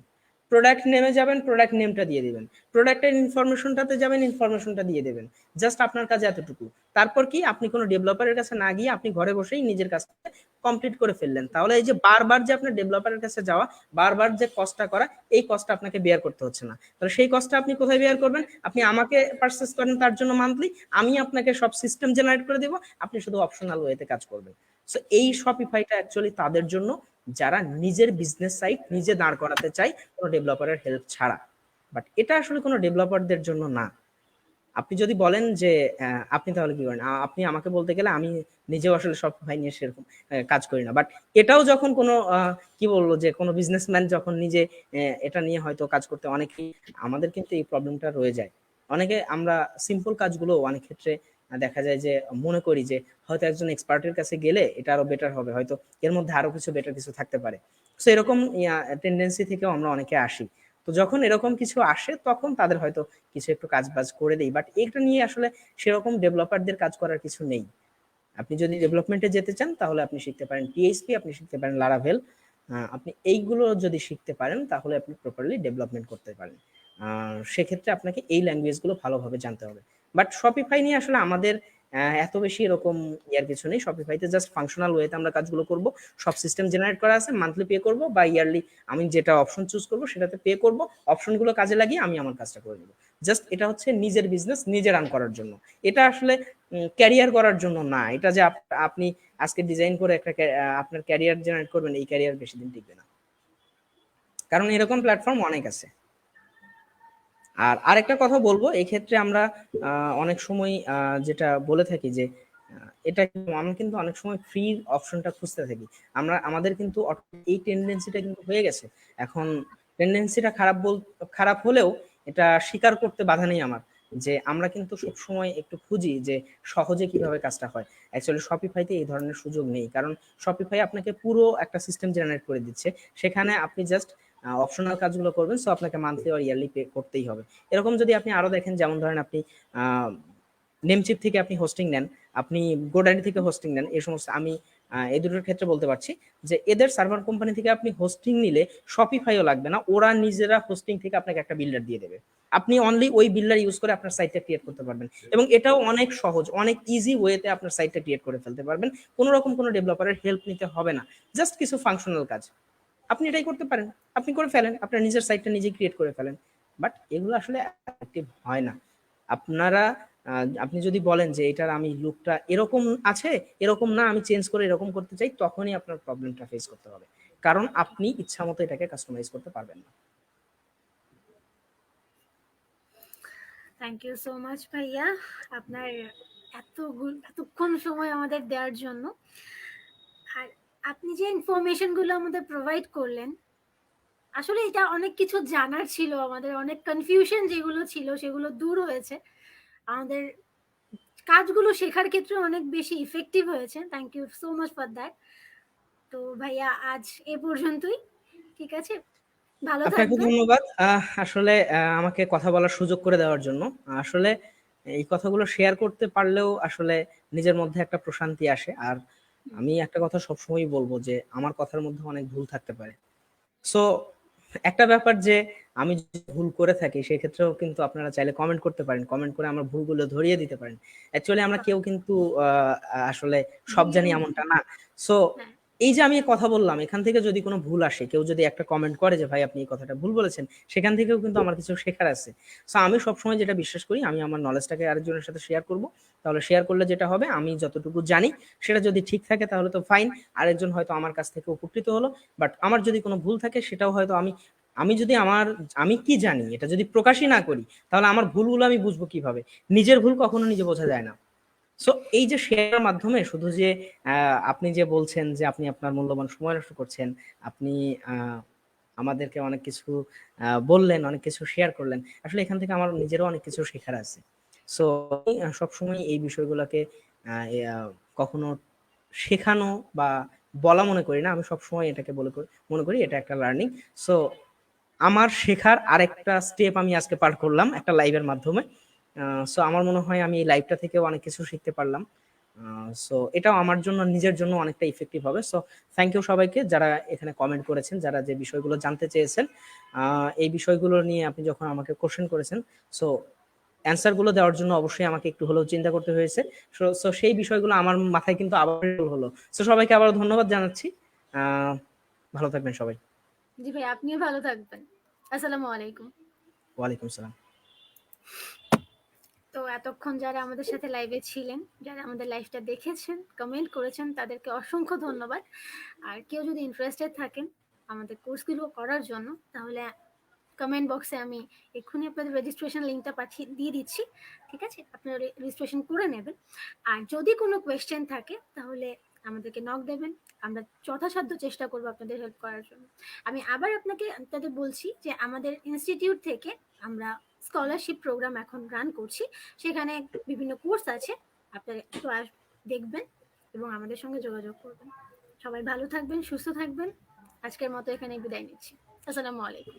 প্রোডাক্ট নেমে যাবেন, প্রোডাক্ট নেমটা দিয়ে দিবেন, প্রোডাক্টের ইনফরমেশনটাতে যাবেন, ইনফরমেশনটা দিয়ে দেবেন। জাস্ট আপনার কাজ এতটুকু। তারপর কি আপনি কোনো ডেভেলপারের কাছে না গিয়ে আপনি ঘরে বসেই নিজের কাজটা কমপ্লিট করে ফেললেন। তাহলে এই যে বারবার যে আপনার ডেভেলপারের কাছে যাওয়া, বারবার যে কষ্টটা করা, এই কষ্টটা আপনাকে বেয়ার করতে হচ্ছে না। তাহলে সেই কষ্টটা আপনি কোথায় বেয়ার করবেন? আপনি আমাকে পারচেজ করেন তার জন্য মান্থলি, আমি আপনাকে সব সিস্টেম জেনারেট করে দিব, আপনি শুধু অপশনাল ওয়েতে কাজ করবেন। সো এই শপিফাইটা অ্যাকচুয়ালি তাদের জন্য যারা নিজের বিজনেস সাইট নিজে দাঁড় করাতে চায় কোনো ডেভেলপারের হেল্প ছাড়া। বাট এটা আসলে কোনো ডেভেলপারদের জন্য না। আপনি যদি বলেন যে আপনি তাহলে কি করেন, আপনি আমাকে বলতে গেলে আমি নিজেও আসলে শপিফাই নিয়ে সেরকম কাজ করি না। বাট এটাও যখন কোনো কি বলবো যে কোনো বিজনেসম্যান যখন নিজে এটা নিয়ে হয়তো কাজ করতে, অনেকেই আমাদের কিন্তু এই প্রবলেমটা রয়ে যায়। অনেকে আমরা সিম্পল কাজগুলো অনেক ক্ষেত্রে দেখা যায় যে মনে করি যে হয়তো একজন এক্সপার্টের কাছে গেলে এটা আরো বেটার হবে, হয়তো এর মধ্যে আরো কিছু বেটার কিছু থাকতে পারে। সো এরকম টেন্ডেন্সি থেকেও আমরা অনেকে আসি। তো যখন এরকম কিছু আসে তখন তাদের হয়তো কিছু একটু কাজ বাজ করে দেই, বাট এটা নিয়ে আসলে সেরকম ডেভেলপারদের কাজ করার কিছু নেই। আপনি যদি ডেভেলপমেন্টে যেতে চান তাহলে আপনি শিখতে পারেন পিএইচপি, আপনি শিখতে পারেন লারাভেল, আপনি এইগুলো যদি শিখতে পারেন তাহলে আপনি প্রপারলি ডেভেলপমেন্ট করতে পারেন। সেক্ষেত্রে আপনাকে এই ল্যাঙ্গুয়েজগুলো ভালোভাবে জানতে হবে। বাট শপিফাই নিয়ে আসলে আমাদের এত বেশি এরকম ইয়ার কিছু নেই। শপিফাইতে জাস্ট ফাংশনাল ওয়েতে আমরা কাজগুলো করব, সব সিস্টেম জেনারেট করা আছে, মান্থলি পে করব বা ইয়ারলি আমি যেটা অপশন চুজ করব সেটাতে পে করব, অপশনগুলো কাজে লাগিয়ে আমি আমার কাজটা করে নেব। জাস্ট এটা হচ্ছে নিজের বিজনেস নিজে রান করার জন্য, এটা আসলে ক্যারিয়ার করার জন্য না। এটা যে আপনি আজকে ডিজাইন করে একটা আপনার ক্যারিয়ার জেনারেট করবেন, এই ক্যারিয়ার বেশি দিন টিকবে না, কারণ এরকম প্ল্যাটফর্ম অনেক আছে। আর আরেকটা কথা বলবো এই ক্ষেত্রে, আমরা অনেক সময় যেটা বলে থাকি যে এটা আমরা কিন্তু অনেক সময় ফ্রি অপশনটা খুঁজতে থাকি। আমরা আমাদের কিন্তু এই টেন্ডেন্সিটা কিন্তু হয়ে গেছে এখন। টেন্ডেন্সিটা খারাপ হলেও এটা স্বীকার করতে বাধা নেই আমার, যে আমরা কিন্তু সবসময় একটু খুঁজি যে সহজে কিভাবে কাজটা হয়। অ্যাকচুয়ালি শপিফাইতে এই ধরনের সুযোগ নেই, কারণ শপিফাই আপনাকে পুরো একটা সিস্টেম জেনারেট করে দিচ্ছে, সেখানে আপনি জাস্ট অপশনাল কাজগুলো করবেন। সো আপনাকে মান্থলি আর ইয়ারলি পে করতেই হবে। এরকম যদি আপনি আরো দেখেন, যেমন ধরেন আপনি নেমচিপ থেকে আপনি হোস্টিং নেন, আপনি গোডাডি থেকে হোস্টিং নেন, এই সমস্ত আমি এই দুটোর ক্ষেত্রে বলতে পারছি যে এদের সার্ভার কোম্পানি থেকে আপনি হোস্টিং নিলে শপিফাইও লাগবে না, ওরা নিজেরা হোস্টিং থেকে আপনাকে একটা বিল্ডার দিয়ে দেবে। আপনি অনলি ওই বিল্ডার ইউজ করে আপনার সাইটটা ক্রিয়েট করতে পারবেন, এবং এটাও অনেক সহজ, অনেক ইজি ওয়েতে আপনার সাইটটা ক্রিয়েট করে ফেলতে পারবেন। কোনো রকম কোনো ডেভেলপারের হেল্প নিতে হবে না, জাস্ট কিছু ফাংশনাল কাজ আপনি এটাই করতে পারেন, আপনি করে ফেলেন, আপনার নিজের সাইটটা নিজে ক্রিয়েট করে ফেলেন। বাট এগুলো আসলে অ্যাক্টিভ হয় না। আপনারা আপনি যদি বলেন যে এটার আমি লুকটা এরকম আছে, এরকম না, আমি চেঞ্জ করে এরকম করতে চাই, তখনই আপনার প্রবলেমটা ফেস করতে হবে, কারণ আপনি ইচ্ছা মতো এটাকে কাস্টমাইজ করতে পারবেন না। থ্যাংক ইউ সো মাচ ভাইয়া, আপনার এতক্ষণ সময় আমাদের দেওয়ার জন্য। আর আপনি যে ইনফরমেশন গুলো আমাদের প্রোভাইড করলেন, আসলে এটা অনেক কিছু জানার ছিল আমাদের, অনেক কনফিউশন যেগুলো ছিল সেগুলো দূর হয়েছে, আমাদের কাজগুলো শেখার ক্ষেত্রে অনেক বেশি ইফেক্টিভ হয়েছে। Thank you so much for that. তো ভাইয়া আজ এ পর্যন্তই, ঠিক আছে, ভালো আপনাকে থাকবেন। ধন্যবাদ আসলে আমাকে কথা বলার সুযোগ করে দেওয়ার জন্য। আসলে এই কথাগুলো শেয়ার করতে পারলেও আসলে নিজের মধ্যে একটা প্রশান্তি আসে। আর আমি একটা কথা সবসময় বলবো যে আমার কথার মধ্যে অনেক ভুল থাকতে পারে। সো একটা ব্যাপার যে আমি যদি ভুল করে থাকি সেক্ষেত্রেও কিন্তু আপনারা চাইলে কমেন্ট করতে পারেন, কমেন্ট করে আমার ভুলগুলো ধরিয়ে দিতে পারেন। অ্যাকচুয়ালি আমরা কেউ কিন্তু আসলে সব জানি জিনিয়াস। এমনটা না। সো হ্যাঁ এই যে আমি কথা বললাম, এখান থেকে যদি কোনো ভুল আসে, কেউ যদি একটা কমেন্ট করে যে ভাই আপনি এই কথাটা ভুল বলেছেন, সেখান থেকেও কিন্তু আমার কিছু শেখার আছে। সো আমি সবসময় যেটা বিশ্বাস করি, আমি আমার নলেজটাকে আরেকজনের সাথে শেয়ার করব। তাহলে শেয়ার করলে যেটা হবে, আমি যতটুকু জানি সেটা যদি ঠিক থাকে তাহলে তো ফাইন, আরেকজন হয়তো আমার কাছ থেকে উপকৃত হলো। বাট আমার যদি কোনো ভুল থাকে সেটাও হয়তো আমি আমি যদি আমার আমি কি জানি এটা যদি প্রকাশই না করি, তাহলে আমার ভুলগুলো আমি বুঝবো কিভাবে? নিজের ভুল কখনো নিজে বোঝা যায় না। সো এই যে শেয়ারের মাধ্যমে শুধু যে আপনি যে বলছেন যে আপনি আপনার মূল্যবান সময় নষ্ট করছেন, আপনি আহ, আমাদেরকে অনেক কিছু বললেন, অনেক কিছু শেয়ার করলেন, আসলে এখান থেকে আমার নিজেরও অনেক কিছু শেখার আছে। সো সবসময় এই বিষয়গুলোকে কখনো শেখানো বা বলা মনে করি না, আমি সবসময় এটাকে মনে করি এটা একটা লার্নিং। সো আমার শেখার আরেকটা স্টেপ আমি আজকে পার করলাম একটা লাইভের মাধ্যমে। সো আমার মনে হয় আমি এই লাইভটা থেকেও অনেক কিছু শিখতে পারলাম। সো এটাও আমার জন্য, নিজের জন্য অনেকটা ইফেক্টিভ হবে। সো থ্যাংক ইউ সবাইকে যারা এখানে কমেন্ট করেছেন, যারা যে বিষয়গুলো জানতে চেয়েছেন। এই বিষয়গুলো নিয়ে আপনি যখন আমাকে কোশ্চেন করেছেন, সো অ্যান্সার গুলো দেওয়ার জন্য অবশ্যই আমাকে একটু হলেও চিন্তা করতে হয়েছে। সো সেই বিষয়গুলো আমার মাথায় কিন্তু আবার হলো। সো সবাইকে আবার ধন্যবাদ জানাচ্ছি। আহ ভালো থাকবেন সবাই। জি ভাই, আপনিও ভালো থাকবেন। আসসালামু আলাইকুম। ওয়ালাইকুম আসসালাম। তো এতক্ষণ যারা আমাদের সাথে লাইভে ছিলেন, যারা আমাদের লাইভটা দেখেছেন, কমেন্ট করেছেন, তাদেরকে অসংখ্য ধন্যবাদ। আর কেউ যদি ইন্টারেস্টেড থাকেন আমাদের কোর্সগুলো করার জন্য, তাহলে কমেন্ট বক্সে আমি এক্ষুনি আপনাদের রেজিস্ট্রেশন লিঙ্কটা পাঠিয়ে দিয়ে দিচ্ছি। ঠিক আছে, আপনারা রেজিস্ট্রেশন করে নেবেন। আর যদি কোনো কোয়েশ্চেন থাকে তাহলে আমাদেরকে নক দেবেন, আমরা যথাসাধ্য চেষ্টা করবো আপনাদের হেল্প করার জন্য। আমি আবার আপনাদের বলছি যে আমাদের ইনস্টিটিউট থেকে আমরা স্কলারশিপ প্রোগ্রাম এখন রান করছি। সেখানে বিভিন্ন কোর্স আছে, আপনারা একটু দেখবেন এবং আমাদের সঙ্গে যোগাযোগ করবেন। সবাই ভালো থাকবেন, সুস্থ থাকবেন। আজকের মতো এখানে বিদায় নিচ্ছি। আসসালামু আলাইকুম।